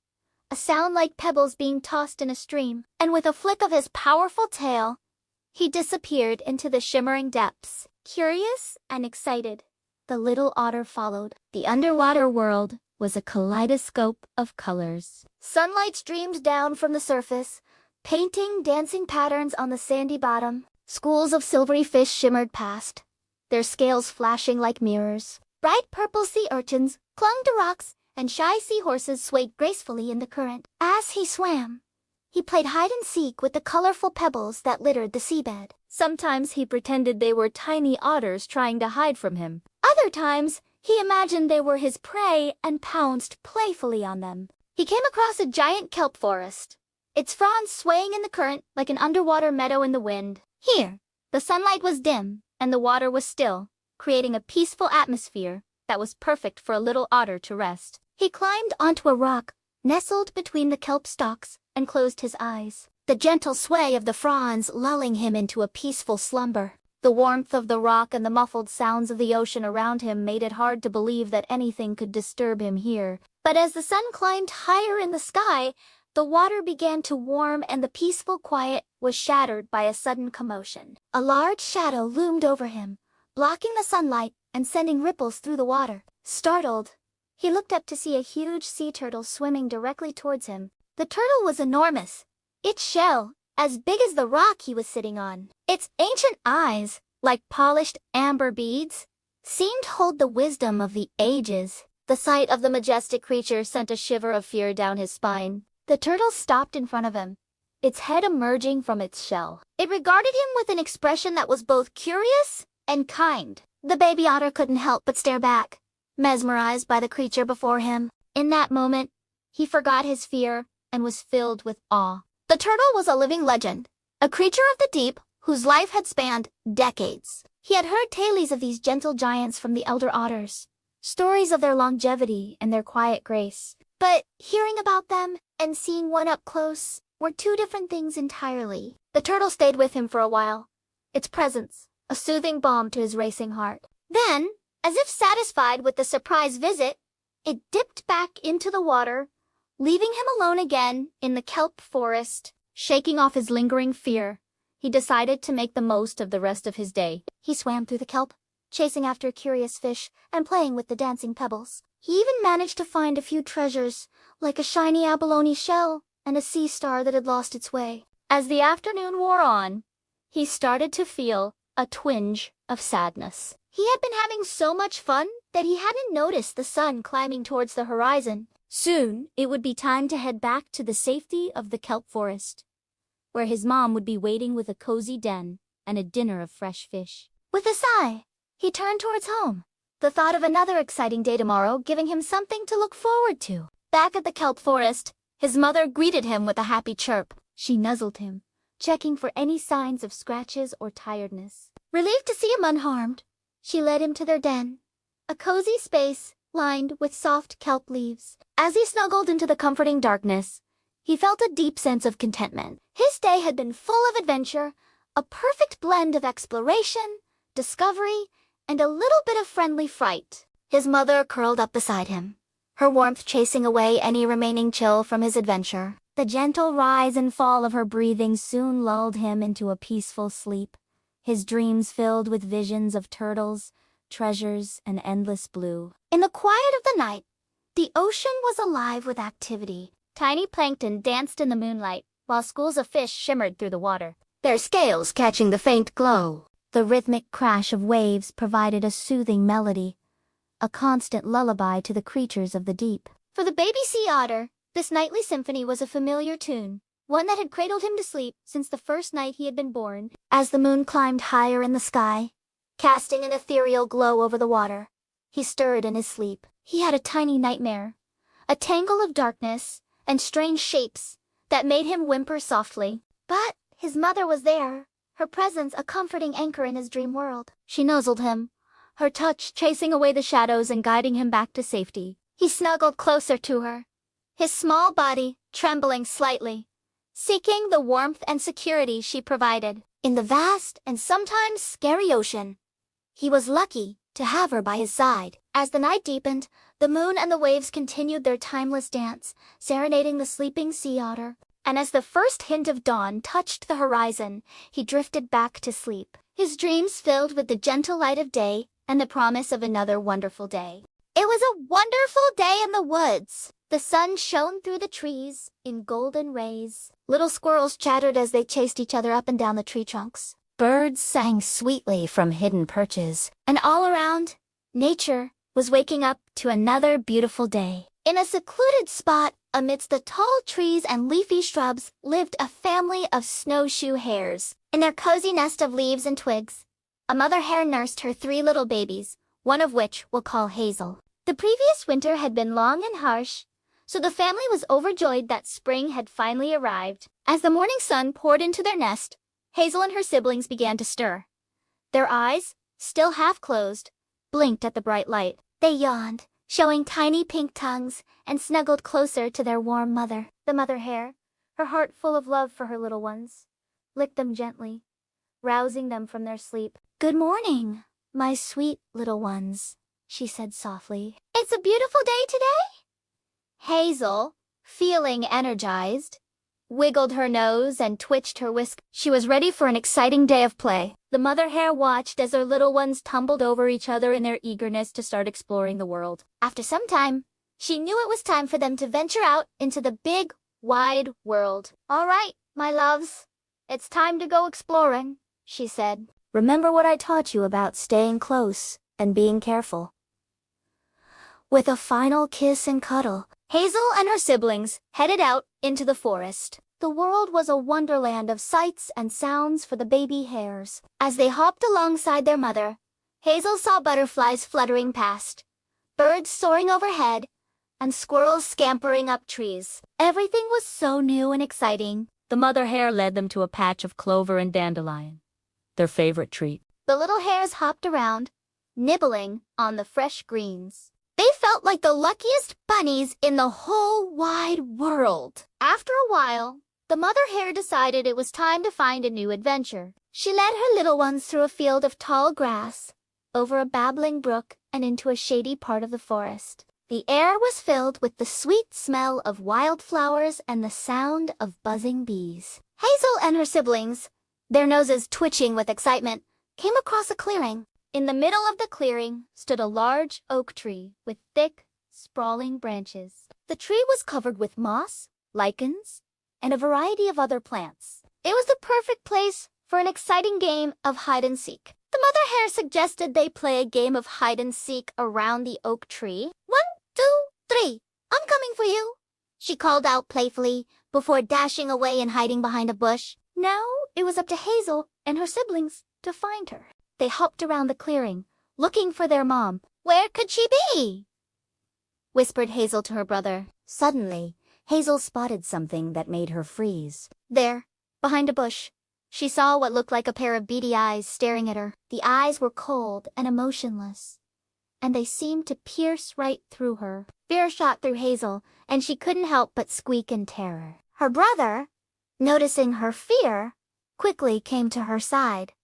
a sound like pebbles being tossed in a stream, and with a flick of his powerful tail, he disappeared into the shimmering depths. Curious and excited, the little otter followed. The underwater world was a kaleidoscope of colors. Sunlight streamed down from the surface, painting dancing patterns on the sandy bottom. Schools of silvery fish shimmered past, their scales flashing like mirrors. Bright purple sea urchins clung to rocks, and shy seahorses swayed gracefully in the current. As he swam, he played hide and seek with the colorful pebbles that littered the seabed. Sometimes he pretended they were tiny otters trying to hide from him. Other times, he imagined they were his prey and pounced playfully on them. He came across a giant kelp forest, its fronds swaying in the current like an underwater meadow in the wind. Here, the sunlight was dim and the water was still, creating a peaceful atmosphere that was perfect for a little otter to rest. He climbed onto a rock, nestled between the kelp stalks, and closed his eyes, the gentle sway of the fronds lulling him into a peaceful slumber. The warmth of the rock and the muffled sounds of the ocean around him made it hard to believe that anything could disturb him here. But as the sun climbed higher in the sky, the water began to warm and the peaceful quiet was shattered by a sudden commotion. A large shadow loomed over him, blocking the sunlight and sending ripples through the water. Startled, he looked up to see a huge sea turtle swimming directly towards him. The turtle was enormous, its shell as big as the rock he was sitting on. Its ancient eyes, like polished amber beads, seemed to hold the wisdom of the ages. The sight of the majestic creature sent a shiver of fear down his spine. The turtle stopped in front of him, its head emerging from its shell. It regarded him with an expression that was both curious and kind. The baby otter couldn't help but stare back, mesmerized by the creature before him. In that moment, he forgot his fear and was filled with awe. The turtle was a living legend, a creature of the deep whose life had spanned decades. He had heard tales of these gentle giants from the elder otters, stories of their longevity and their quiet grace. But hearing about them and seeing one up close were two different things entirely. The turtle stayed with him for a while, its presence a soothing balm to his racing heart. Then, As if satisfied with the surprise visit, it dipped back into the water, leaving him alone again in the kelp forest. Shaking off his lingering fear, he decided to make the most of the rest of his day. He swam through the kelp, chasing after curious fish and playing with the dancing pebbles. He even managed to find a few treasures, like a shiny abalone shell and a sea star that had lost its way. As the afternoon wore on, he started to feel a twinge of sadness. He had been having so much fun that he hadn't noticed the sun climbing towards the horizon. Soon, it would be time to head back to the safety of the kelp forest, where his mom would be waiting with a cozy den and a dinner of fresh fish. With a sigh, he turned towards home, the thought of another exciting day tomorrow giving him something to look forward to. Back at the kelp forest, his mother greeted him with a happy chirp. She nuzzled him, checking for any signs of scratches or tiredness. Relieved to see him unharmed, she led him to their den, a cozy space lined with soft kelp leaves. As he snuggled into the comforting darkness, he felt a deep sense of contentment. His day had been full of adventure, a perfect blend of exploration, discovery, and a little bit of friendly fright. His mother curled up beside him, her warmth chasing away any remaining chill from his adventure. The gentle rise and fall of her breathing soon lulled him into a peaceful sleep, his dreams filled with visions of turtles, treasures, and endless blue. In the quiet of the night, the ocean was alive with activity. Tiny plankton danced in the moonlight, while schools of fish shimmered through the water, their scales catching the faint glow. The rhythmic crash of waves provided a soothing melody, a constant lullaby to the creatures of the deep. For the baby sea otter, this nightly symphony was a familiar tune, one that had cradled him to sleep since the first night he had been born. As the moon climbed higher in the sky, casting an ethereal glow over the water, he stirred in his sleep. He had a tiny nightmare, a tangle of darkness and strange shapes that made him whimper softly. But his mother was there, her presence a comforting anchor in his dream world. She nuzzled him, her touch chasing away the shadows and guiding him back to safety. He snuggled closer to her, his small body trembling slightly, seeking the warmth and security she provided. In the vast and sometimes scary ocean, he was lucky to have her by his side. As the night deepened, the moon and the waves continued their timeless dance, serenading the sleeping sea otter. And as the first hint of dawn touched the horizon, he drifted back to sleep, his dreams filled with the gentle light of day and the promise of another wonderful day. It was a wonderful day in the woods. The sun shone through the trees in golden rays. Little squirrels chattered as they chased each other up and down the tree trunks. Birds sang sweetly from hidden perches. And all around, nature was waking up to another beautiful day. In a secluded spot amidst the tall trees and leafy shrubs lived a family of snowshoe hares. In their cozy nest of leaves and twigs, a mother hare nursed her 3 little babies, one of which we'll call Hazel. The previous winter had been long and harsh, so the family was overjoyed that spring had finally arrived. As the morning sun poured into their nest, Hazel and her siblings began to stir. Their eyes, still half closed, blinked at the bright light. They yawned, showing tiny pink tongues, and snuggled closer to their warm mother. The mother hare, her heart full of love for her little ones, licked them gently, rousing them from their sleep. "Good morning, my sweet little ones," she said softly. "It's a beautiful day today?" Hazel, feeling energized, wiggled her nose and twitched her whisk. She was ready for an exciting day of play. The mother hare watched as her little ones tumbled over each other in their eagerness to start exploring the world. After some time, she knew it was time for them to venture out into the big, wide world. "All right, my loves, it's time to go exploring," she said. "Remember what I taught you about staying close and being careful." With a final kiss and cuddle, Hazel and her siblings headed out into the forest. The world was a wonderland of sights and sounds for the baby hares. As they hopped alongside their mother, Hazel saw butterflies fluttering past, birds soaring overhead, and squirrels scampering up trees. Everything was so new and exciting. The mother hare led them to a patch of clover and dandelion, their favorite treat. The little hares hopped around, nibbling on the fresh greens. They felt like the luckiest bunnies in the whole wide world. After a while, the mother hare decided it was time to find a new adventure. She led her little ones through a field of tall grass, over a babbling brook, and and into a shady part of the forest. The air was filled with the sweet smell of wildflowers and the sound of buzzing bees. Hazel and her siblings, their noses twitching with excitement, came across a clearing. In the middle of the clearing stood a large oak tree with thick, sprawling branches. The tree was covered with moss, lichens, and a variety of other plants. It was the perfect place for an exciting game of hide and seek. The mother hare suggested they play a game of hide and seek around the oak tree. 1, 2, 3, I'm coming for you, she called out playfully before dashing away and hiding behind a bush. Now it was up to Hazel and her siblings to find her. They hopped around the clearing, looking for their mom. Where could she be? Whispered Hazel to her brother. Suddenly, Hazel spotted something that made her freeze. There, behind a bush, she saw what looked like a pair of beady eyes staring at her. The eyes were cold and emotionless, and they seemed to pierce right through her. Fear shot through Hazel, and she couldn't help but squeak in terror. Her brother, noticing her fear, quickly came to her side.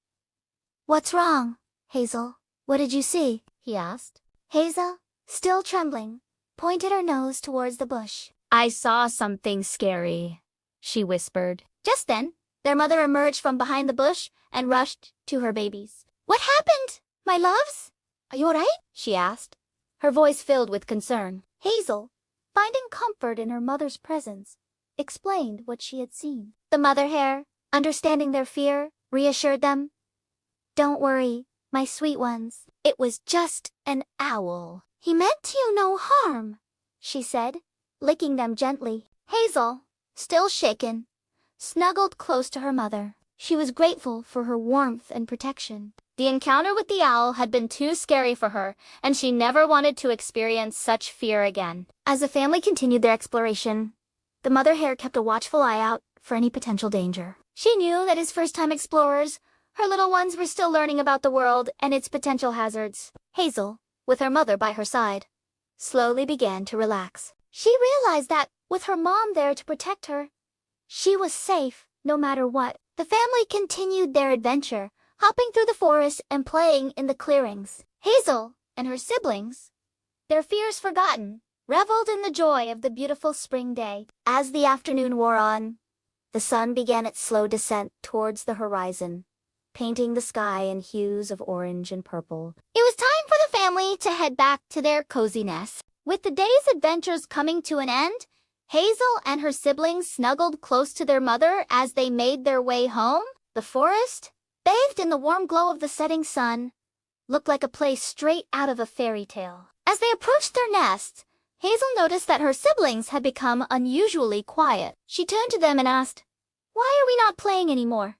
What's wrong, Hazel? What did you see? He asked. Hazel, still trembling, pointed her nose towards the bush. I saw something scary, she whispered. Just then, their mother emerged from behind the bush and rushed to her babies. What happened, my loves? Are you all right? She asked, her voice filled with concern. Hazel, finding comfort in her mother's presence, explained what she had seen. The mother hare, understanding their fear, reassured them. Don't worry, my sweet ones. It was just an owl. He meant you no harm, she said, licking them gently. Hazel, still shaken, snuggled close to her mother. She was grateful for her warmth and protection. The encounter with the owl had been too scary for her, and she never wanted to experience such fear again. As the family continued their exploration, the mother hare kept a watchful eye out for any potential danger. She knew that as first-time explorers, her little ones were still learning about the world and its potential hazards. Hazel, with her mother by her side, slowly began to relax. She realized that, with her mom there to protect her, she was safe no matter what. The family continued their adventure, hopping through the forest and playing in the clearings. Hazel and her siblings, their fears forgotten, reveled in the joy of the beautiful spring day. As the afternoon wore on, the sun began its slow descent towards the horizon, painting the sky in hues of orange and purple. It was time for the family to head back to their cozy nest. With the day's adventures coming to an end, Hazel and her siblings snuggled close to their mother as they made their way home. The forest, bathed in the warm glow of the setting sun, looked like a place straight out of a fairy tale. As they approached their nest, Hazel noticed that her siblings had become unusually quiet. She turned to them and asked, "Why are we not playing anymore?"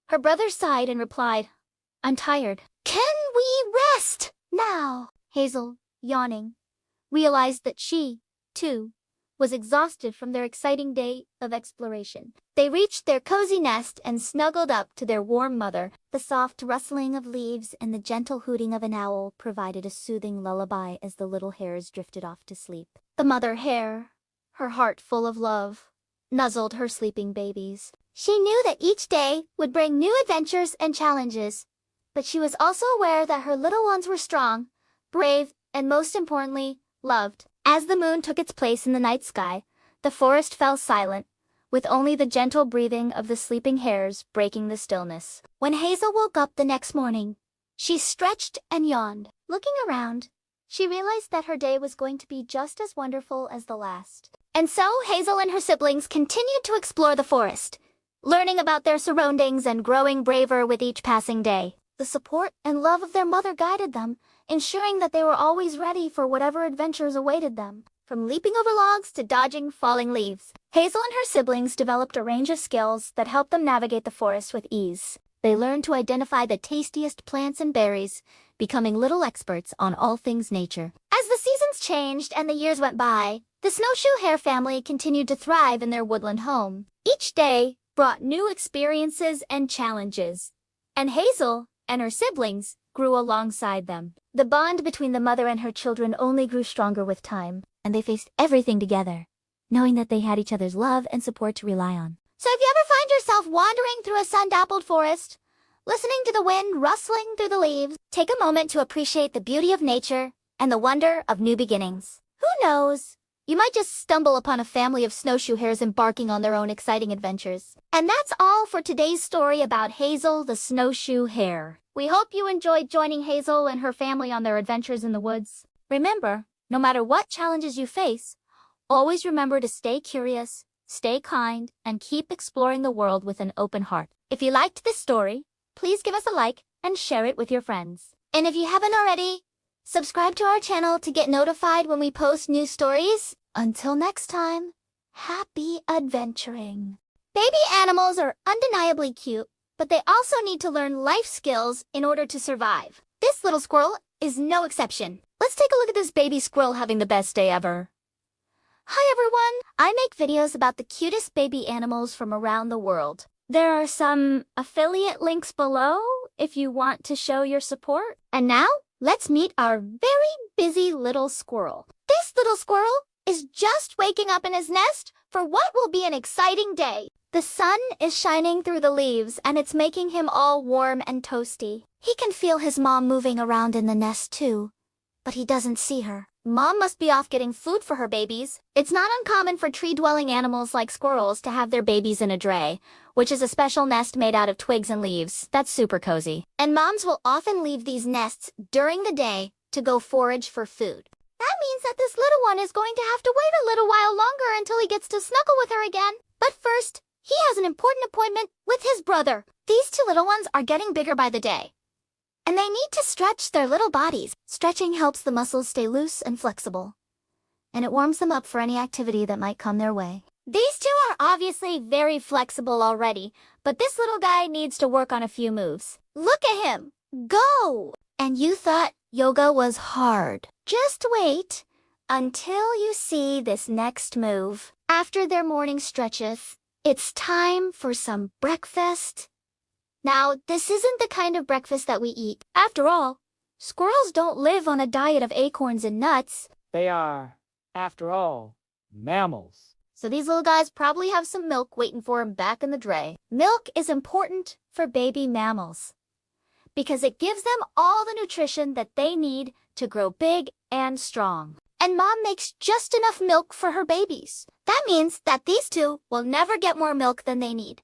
Her brother sighed and replied, "I'm tired." "Can we rest now?" Hazel, yawning, realized that she, too, was exhausted from their exciting day of exploration. They reached their cozy nest and snuggled up to their warm mother. The soft rustling of leaves and the gentle hooting of an owl provided a soothing lullaby as the little hares drifted off to sleep. The mother hare, her heart full of love, nuzzled her sleeping babies. She knew that each day would bring new adventures and challenges, but she was also aware that her little ones were strong, brave, and most importantly, loved. As the moon took its place in the night sky, the forest fell silent, with only the gentle breathing of the sleeping hares breaking the stillness. When Hazel woke up the next morning, she stretched and yawned. Looking around, she realized that her day was going to be just as wonderful as the last. And so Hazel and her siblings continued to explore the forest, learning about their surroundings and growing braver with each passing day. The support and love of their mother guided them, ensuring that they were always ready for whatever adventures awaited them. From leaping over logs to dodging falling leaves, Hazel and her siblings developed a range of skills that helped them navigate the forest with ease. They learned to identify the tastiest plants and berries, becoming little experts on all things nature. As the seasons changed and the years went by, the snowshoe hare family continued to thrive in their woodland home. Each day brought new experiences and challenges, and Hazel and her siblings grew alongside them. The bond between the mother and her children only grew stronger with time, and they faced everything together, knowing that they had each other's love and support to rely on. So if you ever find yourself wandering through a sun-dappled forest, listening to the wind rustling through the leaves. Take a moment to appreciate the beauty of nature and the wonder of new beginnings. Who knows? You might just stumble upon a family of snowshoe hares embarking on their own exciting adventures. And that's all for today's story about Hazel the snowshoe hare. We hope you enjoyed joining Hazel and her family on their adventures in the woods. Remember, no matter what challenges you face, always remember to stay curious, stay kind, and keep exploring the world with an open heart. If you liked this story, please give us a like and share it with your friends. And if you haven't already, subscribe to our channel to get notified when we post new stories. Until next time, happy adventuring. Baby animals are undeniably cute, but they also need to learn life skills in order to survive. This little squirrel is no exception. Let's take a look at this baby squirrel having the best day ever. Hi everyone! I make videos about the cutest baby animals from around the world. There are some affiliate links below if you want to show your support. And now, let's meet our very busy little squirrel. This little squirrel is just waking up in his nest for what will be an exciting day. The sun is shining through the leaves and it's making him all warm and toasty. He can feel his mom moving around in the nest too, but he doesn't see her. Mom must be off getting food for her babies. It's not uncommon for tree-dwelling animals like squirrels to have their babies in a dray, which is a special nest made out of twigs and leaves. That's super cozy. And moms will often leave these nests during the day to go forage for food. That means that this little one is going to have to wait a little while longer until he gets to snuggle with her again. But first, he has an important appointment with his brother. These two little ones are getting bigger by the day, and they need to stretch their little bodies. Stretching helps the muscles stay loose and flexible, and it warms them up for any activity that might come their way. These two are obviously very flexible already, but this little guy needs to work on a few moves. Look at him! Go! And you thought yoga was hard. Just wait until you see this next move. After their morning stretches, it's time for some breakfast. Now, this isn't the kind of breakfast that we eat. After all, squirrels don't live on a diet of acorns and nuts. They are, after all, mammals. So these little guys probably have some milk waiting for them back in the dray. Milk is important for baby mammals because it gives them all the nutrition that they need to grow big and strong. And mom makes just enough milk for her babies. That means that these two will never get more milk than they need,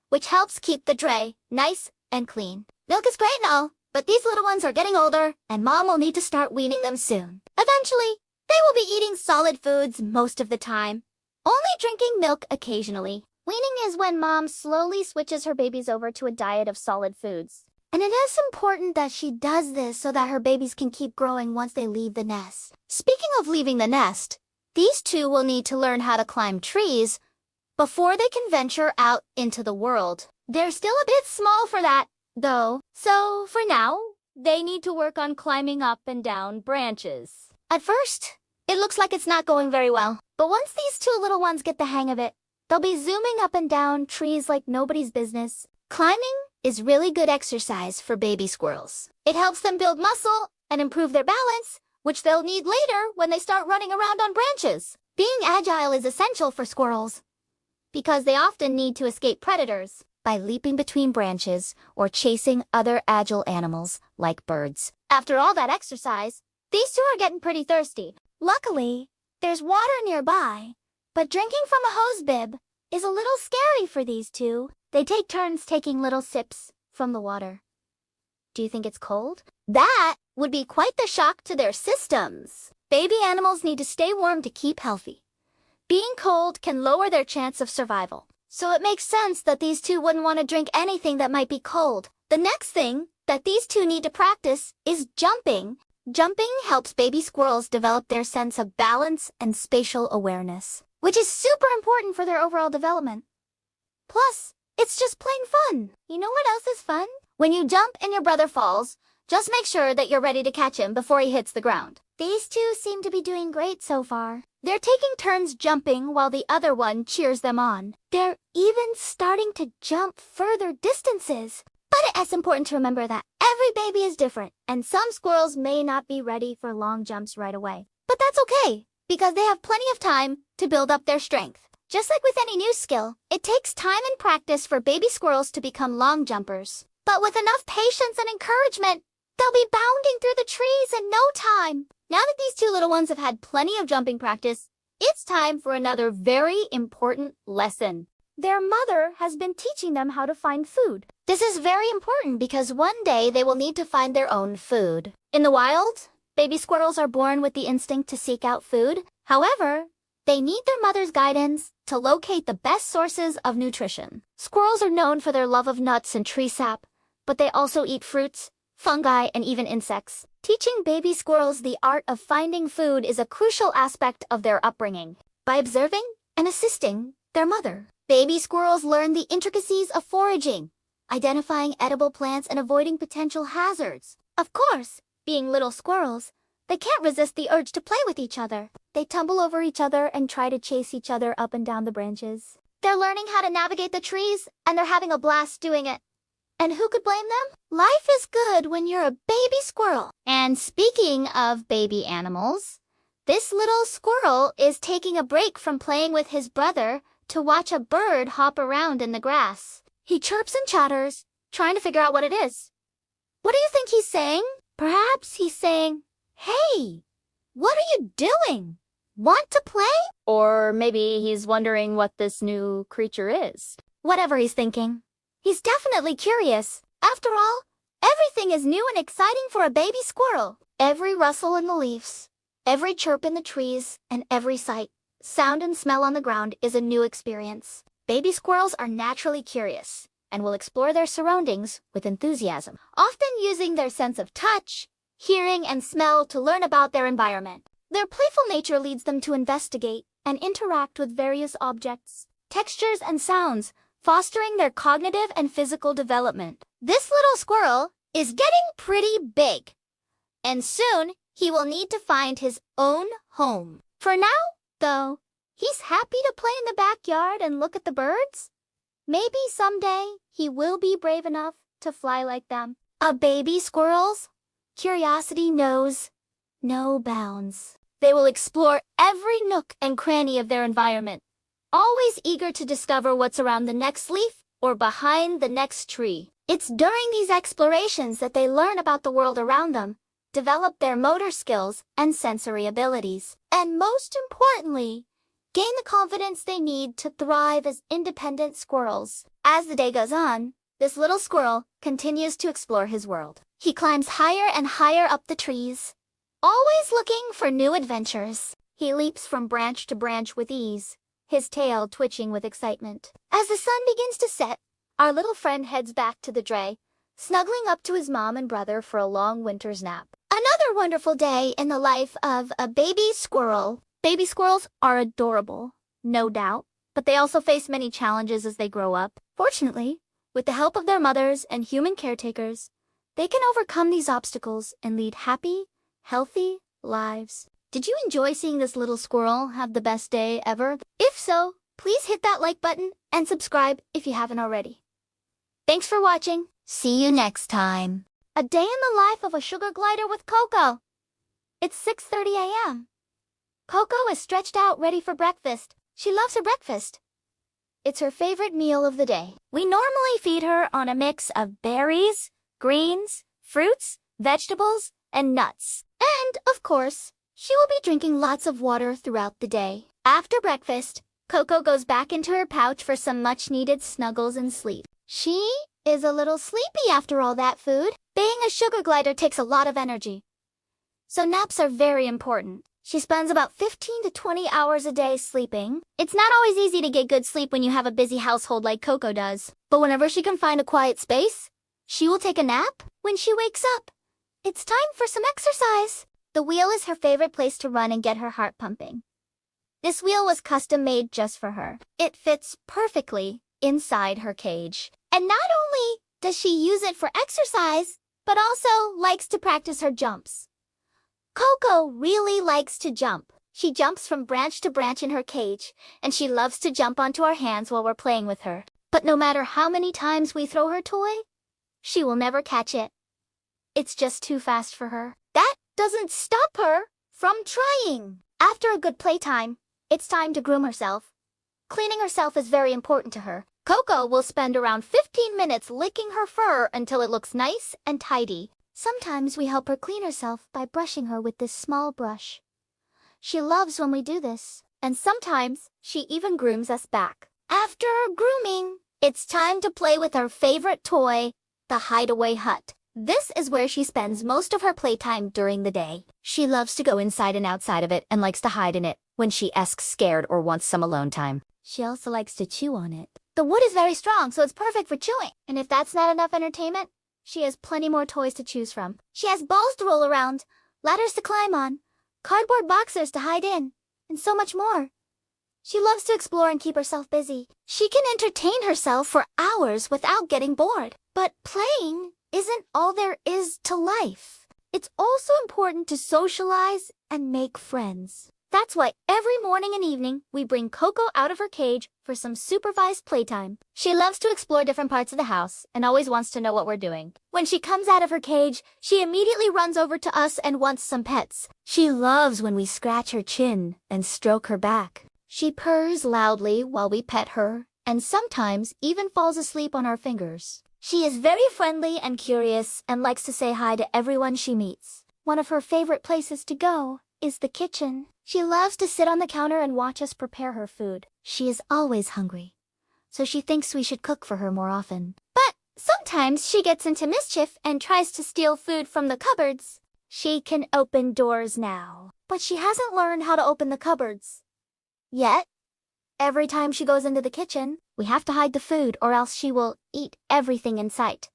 which helps keep the dray nice and clean. Milk is great and all, but these little ones are getting older, and mom will need to start weaning them soon. Eventually, they will be eating solid foods most of the time, only drinking milk occasionally. Weaning is when mom slowly switches her babies over to a diet of solid foods. And it is important that she does this so that her babies can keep growing once they leave the nest. Speaking of leaving the nest, these two will need to learn how to climb trees before they can venture out into the world. They're still a bit small for that, though. So, for now, they need to work on climbing up and down branches. At first, it looks like it's not going very well. But once these two little ones get the hang of it, they'll be zooming up and down trees like nobody's business. Climbing is really good exercise for baby squirrels. It helps them build muscle and improve their balance, which they'll need later when they start running around on branches. Being agile is essential for squirrels because they often need to escape predators by leaping between branches or chasing other agile animals like birds. After all that exercise, these two are getting pretty thirsty. Luckily, there's water nearby, but drinking from a hose bib is a little scary for these two. They take turns taking little sips from the water. Do you think it's cold? That would be quite the shock to their systems. Baby animals need to stay warm to keep healthy. Being cold can lower their chance of survival. So it makes sense that these two wouldn't want to drink anything that might be cold. The next thing that these two need to practice is jumping. Jumping helps baby squirrels develop their sense of balance and spatial awareness, which is super important for their overall development. Plus, it's just plain fun. You know what else is fun? When you jump and your brother falls, just make sure that you're ready to catch him before he hits the ground. These two seem to be doing great so far. They're taking turns jumping while the other one cheers them on. They're even starting to jump further distances. But it's important to remember that every baby is different, and some squirrels may not be ready for long jumps right away. But that's okay, because they have plenty of time to build up their strength. Just like with any new skill, it takes time and practice for baby squirrels to become long jumpers. But with enough patience and encouragement, they'll be bounding through the trees in no time. Now that these two little ones have had plenty of jumping practice, it's time for another very important lesson. Their mother has been teaching them how to find food. This is very important because one day they will need to find their own food. In the wild, baby squirrels are born with the instinct to seek out food. However, they need their mother's guidance to locate the best sources of nutrition. Squirrels are known for their love of nuts and tree sap, but they also eat fruits, fungi, and even insects. Teaching baby squirrels the art of finding food is a crucial aspect of their upbringing. By observing and assisting their mother, baby squirrels learn the intricacies of foraging, identifying edible plants and avoiding potential hazards. Of course, being little squirrels, they can't resist the urge to play with each other. They tumble over each other and try to chase each other up and down the branches. They're learning how to navigate the trees, and they're having a blast doing it. And who could blame them? Life is good when you're a baby squirrel. And speaking of baby animals, this little squirrel is taking a break from playing with his brother to watch a bird hop around in the grass. He chirps and chatters, trying to figure out what it is. What do you think he's saying? Perhaps he's saying, "Hey, what are you doing? Want to play?" Or maybe he's wondering what this new creature is. Whatever he's thinking, he's definitely curious. After all, everything is new and exciting for a baby squirrel. Every rustle in the leaves, every chirp in the trees, and every sight, sound, and smell on the ground is a new experience. Baby squirrels are naturally curious and will explore their surroundings with enthusiasm, often using their sense of touch, hearing, and smell to learn about their environment. Their playful nature leads them to investigate and interact with various objects, textures, and sounds, fostering their cognitive and physical development. This little squirrel is getting pretty big, and soon he will need to find his own home. For now, though, he's happy to play in the backyard and look at the birds. Maybe someday he will be brave enough to fly like them. A baby squirrel's curiosity knows no bounds. They will explore every nook and cranny of their environment, always eager to discover what's around the next leaf or behind the next tree. It's during these explorations that they learn about the world around them, develop their motor skills and sensory abilities, and most importantly, gain the confidence they need to thrive as independent squirrels. As the day goes on, this little squirrel continues to explore his world. He climbs higher and higher up the trees, always looking for new adventures. He leaps from branch to branch with ease, his tail twitching with excitement. As the sun begins to set, our little friend heads back to the dray, snuggling up to his mom and brother for a long winter's nap. Another wonderful day in the life of a baby squirrel. Baby squirrels are adorable, no doubt, but they also face many challenges as they grow up. Fortunately, with the help of their mothers and human caretakers, they can overcome these obstacles and lead happy, healthy lives. Did you enjoy seeing this little squirrel have the best day ever? If so, please hit that like button and subscribe if you haven't already. Thanks for watching. See you next time. A day in the life of a sugar glider with Coco. It's 6:30 a.m. Coco is stretched out ready for breakfast. She loves her breakfast. It's her favorite meal of the day. We normally feed her on a mix of berries, greens, fruits, vegetables, and nuts. And, of course, she will be drinking lots of water throughout the day. After breakfast, Coco goes back into her pouch for some much-needed snuggles and sleep. She is a little sleepy after all that food. Being a sugar glider takes a lot of energy, so naps are very important. She spends about 15 to 20 hours a day sleeping. It's not always easy to get good sleep when you have a busy household like Coco does. But whenever she can find a quiet space, she will take a nap. When she wakes up, it's time for some exercise. The wheel is her favorite place to run and get her heart pumping. This wheel was custom made just for her. It fits perfectly inside her cage. And not only does she use it for exercise, but also likes to practice her jumps. Coco really likes to jump. She jumps from branch to branch in her cage, and she loves to jump onto our hands while we're playing with her. But no matter how many times we throw her toy, she will never catch it. It's just too fast for her. That doesn't stop her from trying. After a good playtime, it's time to groom herself. Cleaning herself is very important to her. Coco will spend around 15 minutes licking her fur until it looks nice and tidy. Sometimes we help her clean herself by brushing her with this small brush. She loves when we do this, and sometimes she even grooms us back. After grooming, it's time to play with her favorite toy, the hideaway hut. This is where she spends most of her playtime during the day. She loves to go inside and outside of it and likes to hide in it when she asks scared or wants some alone time. She also likes to chew on it. The wood is very strong, so it's perfect for chewing. And if that's not enough entertainment, she has plenty more toys to choose from. She has balls to roll around, ladders to climb on, cardboard boxes to hide in, and so much more. She loves to explore and keep herself busy. She can entertain herself for hours without getting bored. But playing isn't all there is to life. It's also important to socialize and make friends. That's why every morning and evening, we bring Coco out of her cage for some supervised playtime. She loves to explore different parts of the house and always wants to know what we're doing. When she comes out of her cage, she immediately runs over to us and wants some pets. She loves when we scratch her chin and stroke her back. She purrs loudly while we pet her, and sometimes even falls asleep on our fingers. She is very friendly and curious and likes to say hi to everyone she meets. One of her favorite places to go is the kitchen. She loves to sit on the counter and watch us prepare her food. She is always hungry, so she thinks we should cook for her more often. But sometimes she gets into mischief and tries to steal food from the cupboards. She can open doors now, but she hasn't learned how to open the cupboards yet. Every time she goes into the kitchen, we have to hide the food or else she will eat everything in sight.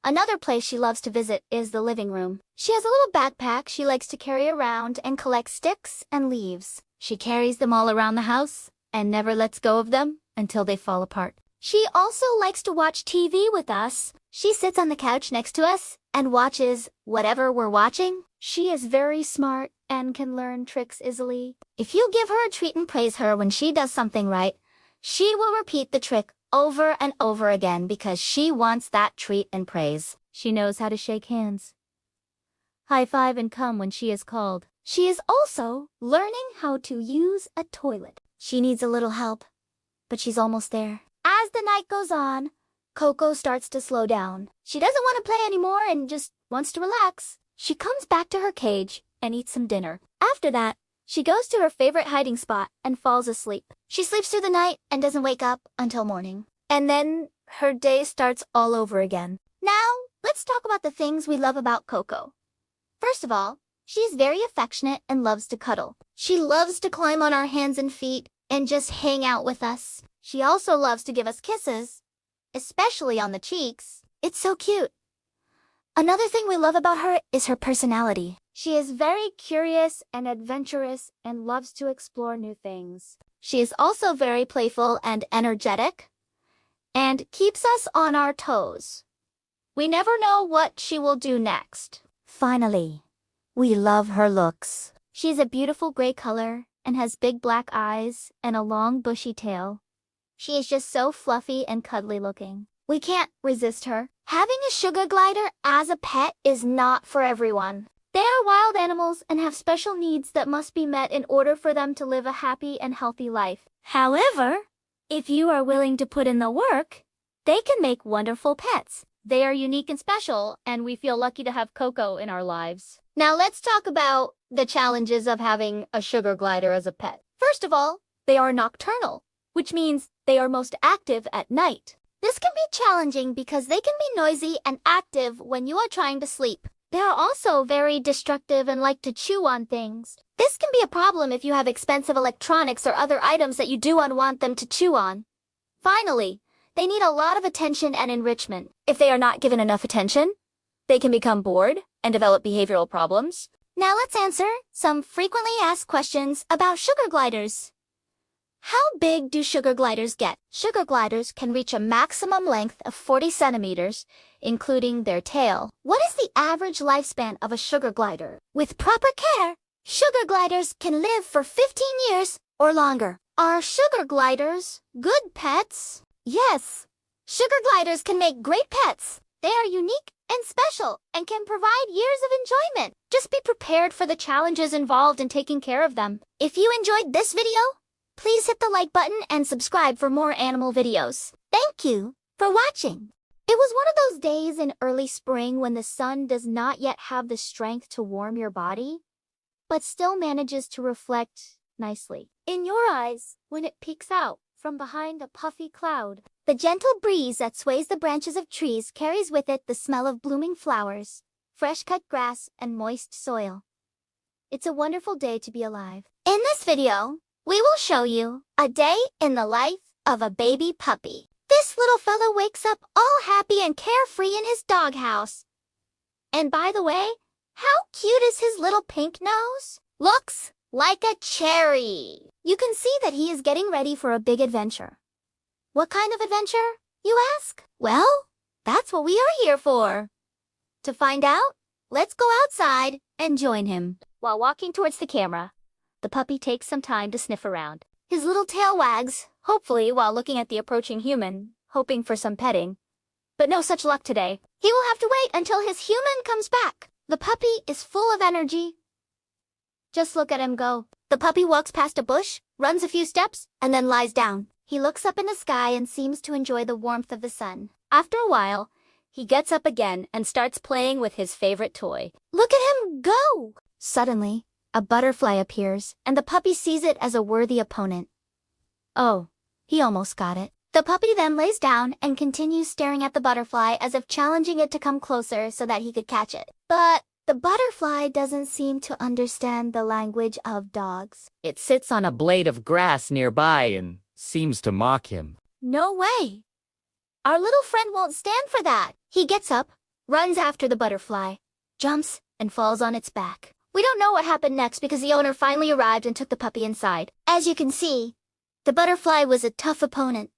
Another place she loves to visit is the living room. She has a little backpack she likes to carry around and collect sticks and leaves. She carries them all around the house and never lets go of them until they fall apart. She also likes to watch TV with us. She sits on the couch next to us and watches whatever we're watching. She is very smart and can learn tricks easily. If you give her a treat and praise her when she does something right, she will repeat the trick over and over again because she wants that treat and praise. She knows how to shake hands, high five, and come when she is called. She is also learning how to use a toilet. She needs a little help, but she's almost there. As the night goes on, Coco starts to slow down. She doesn't want to play anymore and just wants to relax. She comes back to her cage and eats some dinner. After that, she goes to her favorite hiding spot and falls asleep. She sleeps through the night and doesn't wake up until morning. And then her day starts all over again. Now, let's talk about the things we love about Coco. First of all, she's very affectionate and loves to cuddle. She loves to climb on our hands and feet and just hang out with us. She also loves to give us kisses, especially on the cheeks. It's so cute. Another thing we love about her is her personality. She is very curious and adventurous and loves to explore new things. She is also very playful and energetic and keeps us on our toes. We never know what she will do next. Finally, we love her looks. She's a beautiful gray color and has big black eyes and a long bushy tail. She is just so fluffy and cuddly looking. We can't resist her. Having a sugar glider as a pet is not for everyone. They are wild animals and have special needs that must be met in order for them to live a happy and healthy life. However, if you are willing to put in the work, they can make wonderful pets. They are unique and special, and we feel lucky to have Coco in our lives. Now let's talk about the challenges of having a sugar glider as a pet. First of all, they are nocturnal, which means they are most active at night. This can be challenging because they can be noisy and active when you are trying to sleep. They are also very destructive and like to chew on things. This can be a problem if you have expensive electronics or other items that you do not want them to chew on. Finally, they need a lot of attention and enrichment. If they are not given enough attention, they can become bored and develop behavioral problems. Now let's answer some frequently asked questions about sugar gliders. How big do sugar gliders get? Sugar gliders can reach a maximum length of 40 centimeters, including their tail. What is the average lifespan of a sugar glider? With proper care, sugar gliders can live for 15 years or longer. Are sugar gliders good pets? Yes. Sugar gliders can make great pets. They are unique and special and can provide years of enjoyment. Just be prepared for the challenges involved in taking care of them. If you enjoyed this video, Please hit the like button and subscribe for more animal videos. Thank you for watching. It was one of those days in early spring when the sun does not yet have the strength to warm your body, but still manages to reflect nicely in your eyes when it peeks out from behind a puffy cloud. The gentle breeze that sways the branches of trees carries with it the smell of blooming flowers, fresh cut grass, and moist soil. It's a wonderful day to be alive. In this video, we will show you a day in the life of a baby puppy. This little fellow wakes up all happy and carefree in his doghouse. And by the way, how cute is his little pink nose? Looks like a cherry. You can see that he is getting ready for a big adventure. What kind of adventure, you ask? Well, that's what we are here for. To find out, let's go outside and join him. While walking towards the camera, the puppy takes some time to sniff around. His little tail wags, hopefully while looking at the approaching human, hoping for some petting. But no such luck today. He will have to wait until his human comes back. The puppy is full of energy. Just look at him go. The puppy walks past a bush, runs a few steps, and then lies down. He looks up in the sky and seems to enjoy the warmth of the sun. After a while, he gets up again and starts playing with his favorite toy. Look at him go! Suddenly, a butterfly appears, and the puppy sees it as a worthy opponent. Oh, he almost got it. The puppy then lays down and continues staring at the butterfly as if challenging it to come closer so that he could catch it. But the butterfly doesn't seem to understand the language of dogs. It sits on a blade of grass nearby and seems to mock him. No way! Our little friend won't stand for that. He gets up, runs after the butterfly, jumps, and falls on its back. We don't know what happened next because the owner finally arrived and took the puppy inside. As you can see, the butterfly was a tough opponent.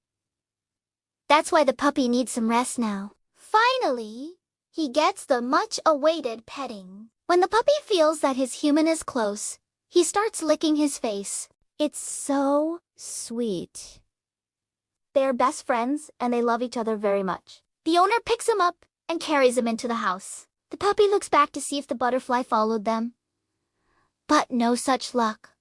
That's why the puppy needs some rest now. Finally, he gets the much-awaited petting. When the puppy feels that his human is close, he starts licking his face. It's so sweet. They are best friends and they love each other very much. The owner picks him up and carries him into the house. The puppy looks back to see if the butterfly followed them. But no such luck.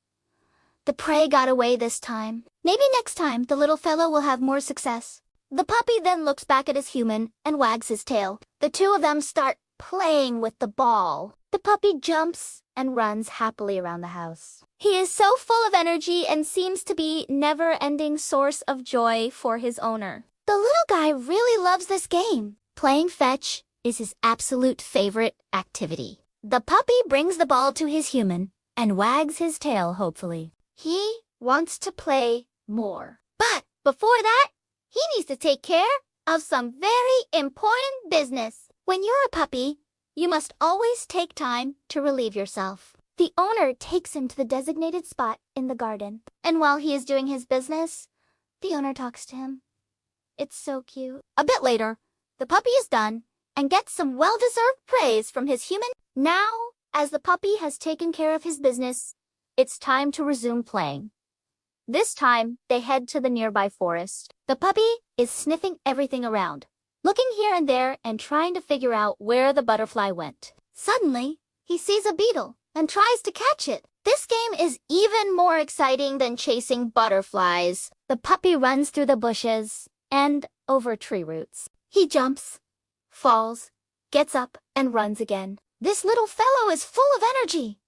The prey got away this time. Maybe next time the little fellow will have more success. The puppy then looks back at his human and wags his tail. The two of them start playing with the ball. The puppy jumps and runs happily around the house. He is so full of energy and seems to be never-ending source of joy for his owner. The little guy really loves this game. Playing fetch is his absolute favorite activity. The puppy brings the ball to his human and wags his tail hopefully. He wants to play more. But before that, he needs to take care of some very important business. When you're a puppy, you must always take time to relieve yourself. The owner takes him to the designated spot in the garden. And while he is doing his business, the owner talks to him. It's so cute. A bit later, the puppy is done and gets some well-deserved praise from his human. Now, as the puppy has taken care of his business, it's time to resume playing. This time, they head to the nearby forest. The puppy is sniffing everything around, looking here and there and trying to figure out where the butterfly went. Suddenly, he sees a beetle and tries to catch it. This game is even more exciting than chasing butterflies. The puppy runs through the bushes and over tree roots. He jumps, falls, gets up, and runs again. This little fellow is full of energy.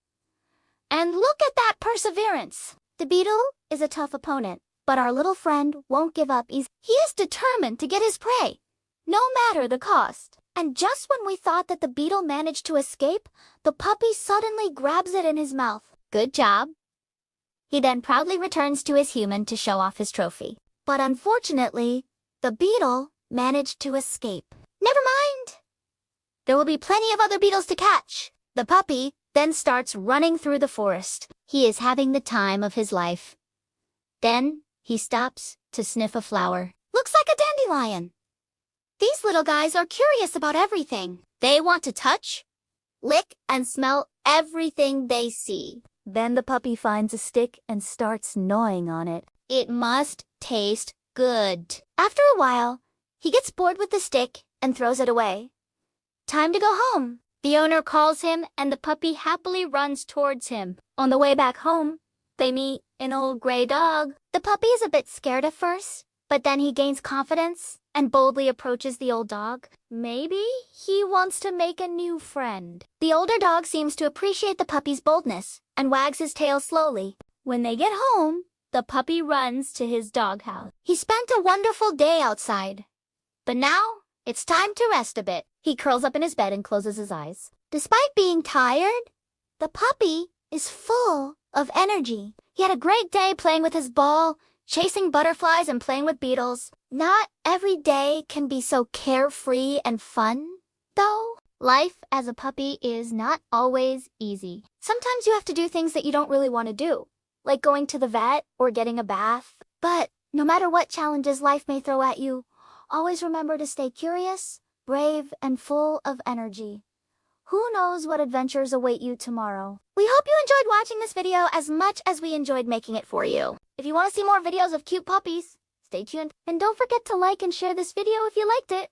And look at that perseverance. The beetle is a tough opponent, but our little friend won't give up easy. He is determined to get his prey, no matter the cost. And just when we thought that the beetle managed to escape, the puppy suddenly grabs it in his mouth. Good job. He then proudly returns to his human to show off his trophy. But unfortunately, the beetle managed to escape. Never mind. There will be plenty of other beetles to catch. The puppy then starts running through the forest. He is having the time of his life. Then he stops to sniff a flower. Looks like a dandelion. These little guys are curious about everything. They want to touch, lick, and smell everything they see. Then the puppy finds a stick and starts gnawing on it. It must taste good. After a while, he gets bored with the stick and throws it away. Time to go home. The owner calls him and the puppy happily runs towards him. On the way back home, they meet an old gray dog. The puppy is a bit scared at first, but then he gains confidence and boldly approaches the old dog. Maybe he wants to make a new friend. The older dog seems to appreciate the puppy's boldness and wags his tail slowly. When they get home, the puppy runs to his doghouse. He spent a wonderful day outside, but now it's time to rest a bit. He curls up in his bed and closes his eyes. Despite being tired, the puppy is full of energy. He had a great day playing with his ball, chasing butterflies and playing with beetles. Not every day can be so carefree and fun, though. Life as a puppy is not always easy. Sometimes you have to do things that you don't really want to do, like going to the vet or getting a bath. But no matter what challenges life may throw at you, always remember to stay curious, brave, and full of energy. Who knows what adventures await you tomorrow? We hope you enjoyed watching this video as much as we enjoyed making it for you. If you want to see more videos of cute puppies, stay tuned. And don't forget to like and share this video if you liked it.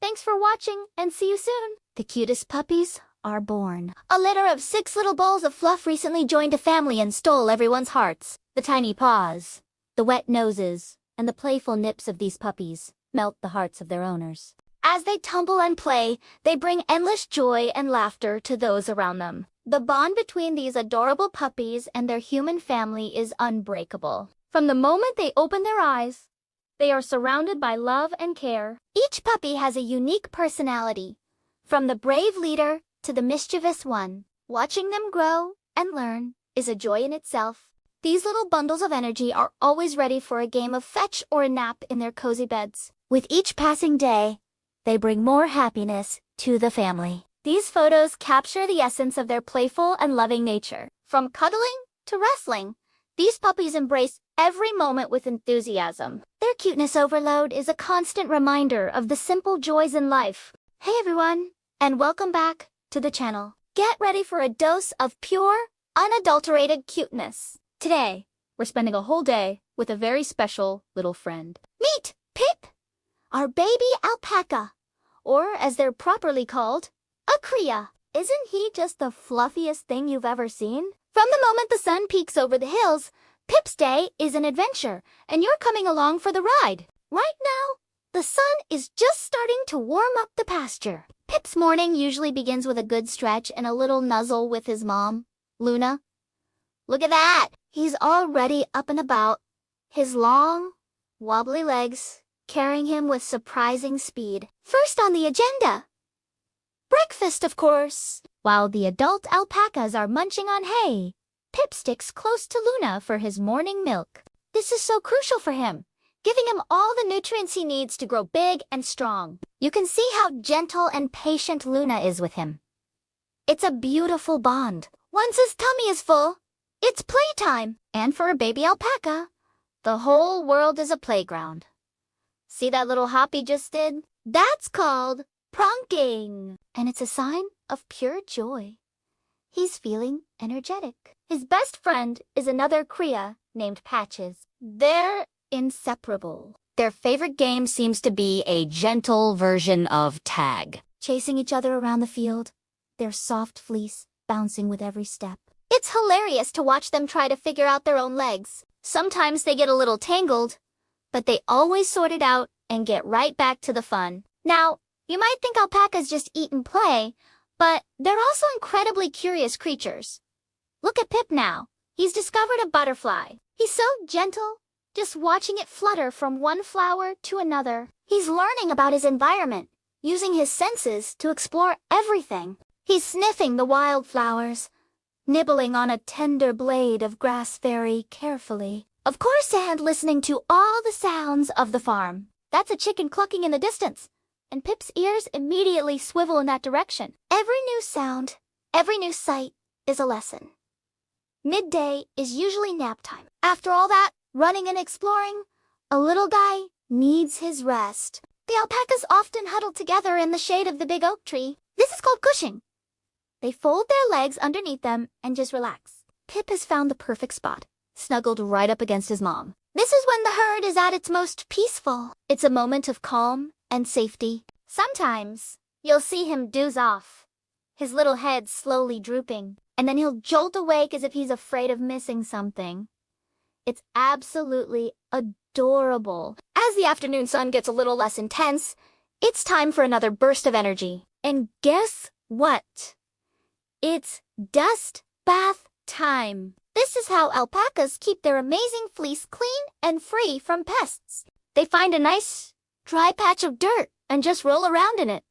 Thanks for watching and see you soon. The cutest puppies are born. A litter of 6 little balls of fluff recently joined a family and stole everyone's hearts. The tiny paws, the wet noses, and the playful nips of these puppies melt the hearts of their owners. As they tumble and play, they bring endless joy and laughter to those around them. The bond between these adorable puppies and their human family is unbreakable. From the moment they open their eyes, they are surrounded by love and care. Each puppy has a unique personality, from the brave leader to the mischievous one. Watching them grow and learn is a joy in itself. These little bundles of energy are always ready for a game of fetch or a nap in their cozy beds. With each passing day, they bring more happiness to the family. These photos capture the essence of their playful and loving nature. From cuddling to wrestling, these puppies embrace every moment with enthusiasm. Their cuteness overload is a constant reminder of the simple joys in life. Hey everyone, and welcome back to the channel. Get ready for a dose of pure, unadulterated cuteness. Today, we're spending a whole day with a very special little friend. Meet Pip, our baby alpaca, or as they're properly called, a cria. Isn't he just the fluffiest thing you've ever seen? From the moment the sun peeks over the hills, Pip's day is an adventure, and you're coming along for the ride. Right now, the sun is just starting to warm up the pasture. Pip's morning usually begins with a good stretch and a little nuzzle with his mom, Luna. Look at that! He's already up and about, his long, wobbly legs carrying him with surprising speed. First on the agenda, breakfast, of course. While the adult alpacas are munching on hay, Pip sticks close to Luna for his morning milk. This is so crucial for him, giving him all the nutrients he needs to grow big and strong. You can see how gentle and patient Luna is with him. It's a beautiful bond. Once his tummy is full, it's playtime. And for a baby alpaca, the whole world is a playground. See that little hop he just did? That's called pronking, and it's a sign of pure joy. He's feeling energetic. His best friend is another cria named Patches. They're inseparable. Their favorite game seems to be a gentle version of tag, chasing each other around the field, their soft fleece bouncing with every step. It's hilarious to watch them try to figure out their own legs. Sometimes they get a little tangled, but they always sort it out and get right back to the fun. Now, you might think alpacas just eat and play, but they're also incredibly curious creatures. Look at Pip now. He's discovered a butterfly. He's so gentle, just watching it flutter from one flower to another. He's learning about his environment, using his senses to explore everything. He's sniffing the wildflowers, nibbling on a tender blade of grass very carefully. Of course, and listening to all the sounds of the farm. That's a chicken clucking in the distance, and Pip's ears immediately swivel in that direction. Every new sound, every new sight is a lesson. Midday is usually nap time. After all that running and exploring, a little guy needs his rest. The alpacas often huddle together in the shade of the big oak tree. This is called cushing. They fold their legs underneath them and just relax. Pip has found the perfect spot, snuggled right up against his mom. This is when the herd is at its most peaceful. It's a moment of calm and safety. Sometimes you'll see him doze off, his little head slowly drooping, and then he'll jolt awake as if he's afraid of missing something. It's absolutely adorable. As the afternoon sun gets a little less intense, it's time for another burst of energy. And guess what? It's dust bath time. This is how alpacas keep their amazing fleece clean and free from pests. They find a nice, dry patch of dirt and just roll around in it.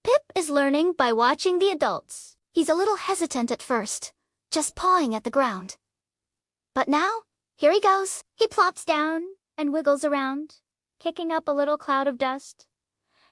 Pip is learning by watching the adults. He's a little hesitant at first, just pawing at the ground. But now, here he goes. He plops down and wiggles around, kicking up a little cloud of dust.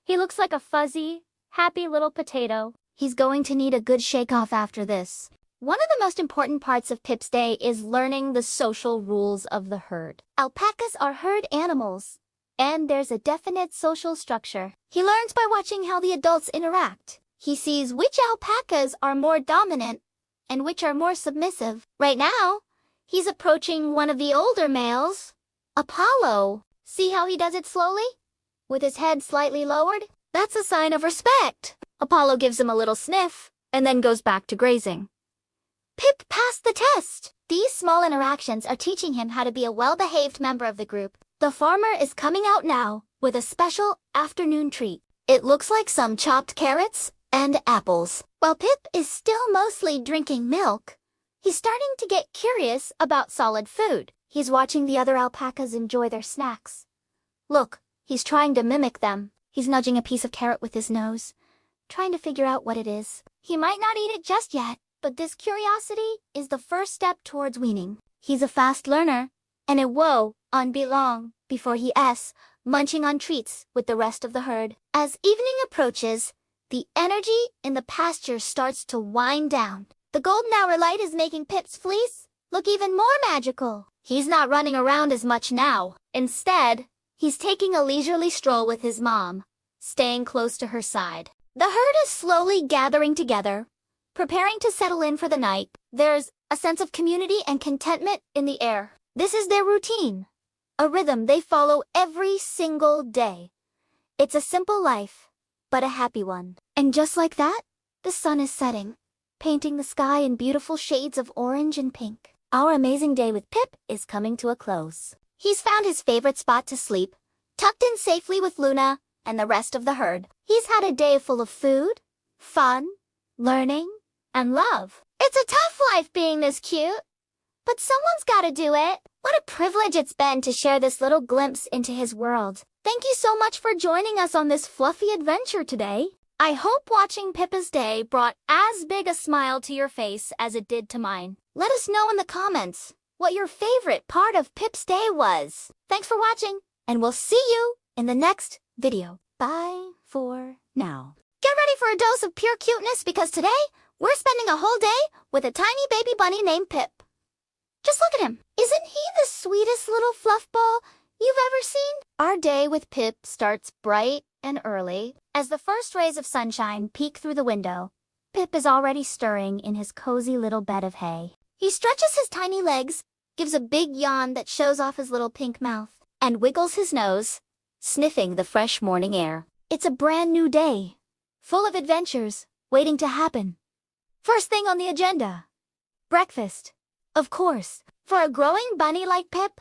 He looks like a fuzzy, happy little potato. He's going to need a good shake-off after this. One of the most important parts of Pip's day is learning the social rules of the herd. Alpacas are herd animals, and there's a definite social structure. He learns by watching how the adults interact. He sees which alpacas are more dominant and which are more submissive. Right now, he's approaching one of the older males, Apollo. See how he does it slowly? With his head slightly lowered? That's a sign of respect. Apollo gives him a little sniff and then goes back to grazing. Pip passed the test. These small interactions are teaching him how to be a well-behaved member of the group. The farmer is coming out now with a special afternoon treat. It looks like some chopped carrots and apples. While Pip is still mostly drinking milk, he's starting to get curious about solid food. He's watching the other alpacas enjoy their snacks. Look, he's trying to mimic them. He's nudging a piece of carrot with his nose, trying to figure out what it is. He might not eat it just yet, but this curiosity is the first step towards weaning. He's a fast learner, and it won't be long before he munching on treats with the rest of the herd. As evening approaches, the energy in the pasture starts to wind down. The golden hour light is making Pip's fleece look even more magical. He's not running around as much now. Instead, he's taking a leisurely stroll with his mom, staying close to her side. The herd is slowly gathering together, preparing to settle in for the night. There's a sense of community and contentment in the air. This is their routine, a rhythm they follow every single day. It's a simple life, but a happy one. And just like that, the sun is setting, painting the sky in beautiful shades of orange and pink. Our amazing day with Pip is coming to a close. He's found his favorite spot to sleep, tucked in safely with Luna and the rest of the herd. He's had a day full of food, fun, learning, and love. It's a tough life being this cute, but someone's gotta do it. What a privilege it's been to share this little glimpse into his world. Thank you so much for joining us on this fluffy adventure today. I hope watching Pippa's day brought as big a smile to your face as it did to mine. Let us know in the comments what your favorite part of Pip's day was. Thanks for watching, and we'll see you in the next video. Bye for now. Get ready for a dose of pure cuteness because today we're spending a whole day with a tiny baby bunny named Pip. Just look at him. Isn't he the sweetest little fluff ball you've ever seen? Our day with Pip starts bright and early. As the first rays of sunshine peek through the window, Pip is already stirring in his cozy little bed of hay. He stretches his tiny legs, gives a big yawn that shows off his little pink mouth, and wiggles his nose, sniffing the fresh morning air. It's a brand new day, full of adventures waiting to happen. First thing on the agenda, breakfast. Of course, for a growing bunny like Pip,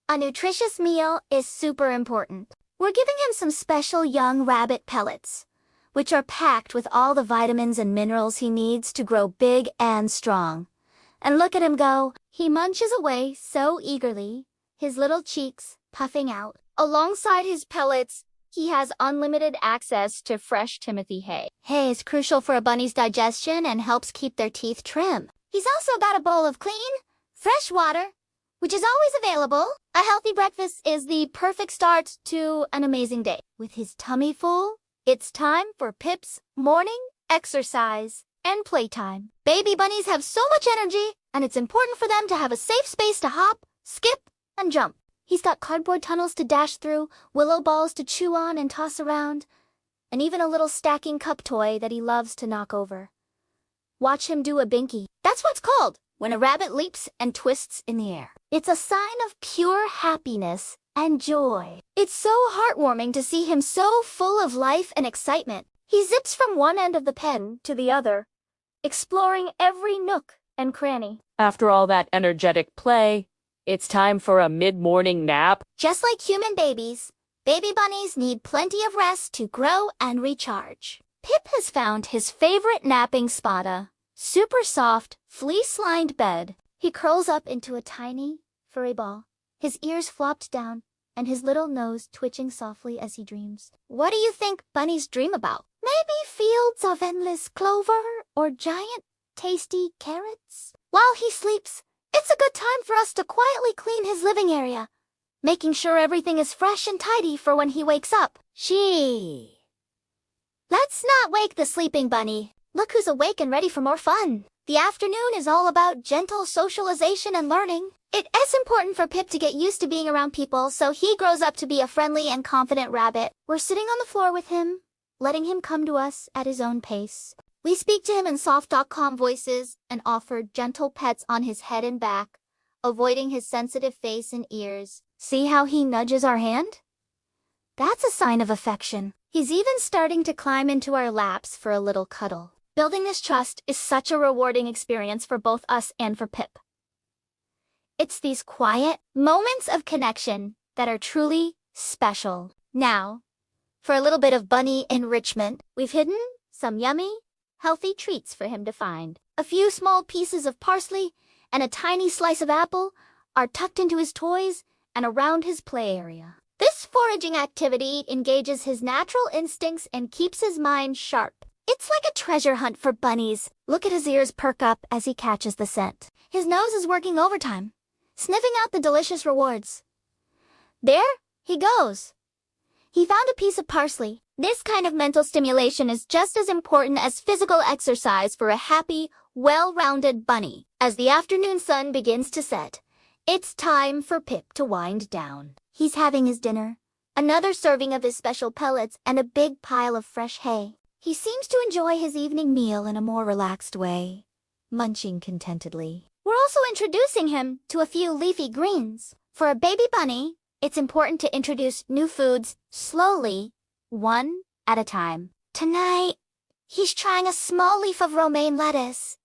a nutritious meal is super important. We're giving him some special young rabbit pellets, which are packed with all the vitamins and minerals he needs to grow big and strong. And look at him go. He munches away so eagerly, his little cheeks puffing out. Alongside his pellets, he has unlimited access to fresh Timothy hay. Hay is crucial for a bunny's digestion and helps keep their teeth trim. He's also got a bowl of clean, fresh water, which is always available. A healthy breakfast is the perfect start to an amazing day. With his tummy full, it's time for Pip's morning exercise and playtime. Baby bunnies have so much energy, and it's important for them to have a safe space to hop, skip, and jump. He's got cardboard tunnels to dash through, willow balls to chew on and toss around, and even a little stacking cup toy that he loves to knock over. Watch him do a binky. That's what's called when a rabbit leaps and twists in the air. It's a sign of pure happiness and joy. It's so heartwarming to see him so full of life and excitement. He zips from one end of the pen to the other, exploring every nook and cranny. After all that energetic play, It's time for a mid-morning nap. Just like human babies, baby bunnies need plenty of rest to grow and recharge. Pip has found his favorite napping spot, a super soft, fleece-lined bed. He curls up into a tiny, furry ball, his ears flopped down, and his little nose twitching softly as he dreams. What do you think bunnies dream about? Maybe fields of endless clover or giant, tasty carrots? While he sleeps, it's a good time for us to quietly clean his living area, making sure everything is fresh and tidy for when he wakes up. Let's not wake the sleeping bunny. Look who's awake and ready for more fun. The afternoon is all about gentle socialization and learning. It is important for Pip to get used to being around people so he grows up to be a friendly and confident rabbit. We're sitting on the floor with him, letting him come to us at his own pace. We speak to him in soft, calm voices and offer gentle pets on his head and back, avoiding his sensitive face and ears. See how he nudges our hand? That's a sign of affection. He's even starting to climb into our laps for a little cuddle. Building this trust is such a rewarding experience for both us and for Pip. It's these quiet moments of connection that are truly special. Now, for a little bit of bunny enrichment, we've hidden some yummy, healthy treats for him to find. A few small pieces of parsley and a tiny slice of apple are tucked into his toys and around his play area. This foraging activity engages his natural instincts and keeps his mind sharp. It's like a treasure hunt for bunnies. Look at his ears perk up as he catches the scent. His nose is working overtime, sniffing out the delicious rewards. There he goes. He found a piece of parsley. This kind of mental stimulation is just as important as physical exercise for a happy, well-rounded bunny. As the afternoon sun begins to set, it's time for Pip to wind down. He's having his dinner, another serving of his special pellets, and a big pile of fresh hay. He seems to enjoy his evening meal in a more relaxed way, munching contentedly. We're also introducing him to a few leafy greens. For a baby bunny, it's important to introduce new foods slowly, one at a time. Tonight, he's trying a small leaf of romaine lettuce,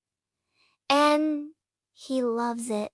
and he loves it.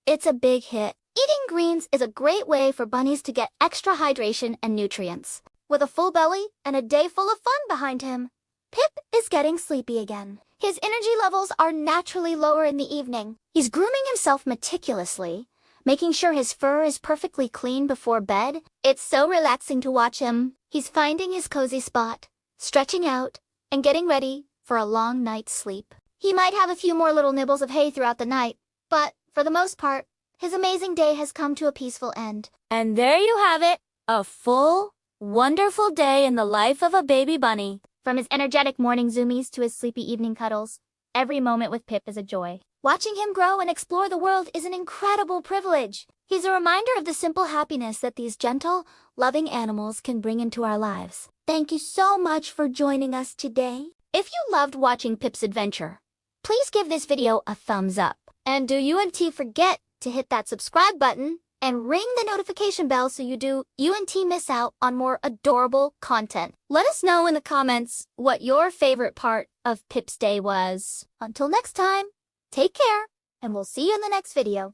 It's a big hit. Eating greens is a great way for bunnies to get extra hydration and nutrients. With a full belly and a day full of fun behind him, Pip is getting sleepy again. His energy levels are naturally lower in the evening. He's grooming himself meticulously, making sure his fur is perfectly clean before bed. It's so relaxing to watch him. He's finding his cozy spot, stretching out, and getting ready for a long night's sleep. He might have a few more little nibbles of hay throughout the night, but for the most part, his amazing day has come to a peaceful end. And there you have it, a full, wonderful day in the life of a baby bunny. From his energetic morning zoomies to his sleepy evening cuddles, every moment with Pip is a joy. Watching him grow and explore the world is an incredible privilege. He's a reminder of the simple happiness that these gentle, loving animals can bring into our lives. Thank you so much for joining us today. If you loved watching Pip's adventure, please give this video a thumbs up. And do you and T forget to hit that subscribe button and ring the notification bell so you and T miss out on more adorable content. Let us know in the comments what your favorite part of Pip's day was. Until next time, take care, and we'll see you in the next video.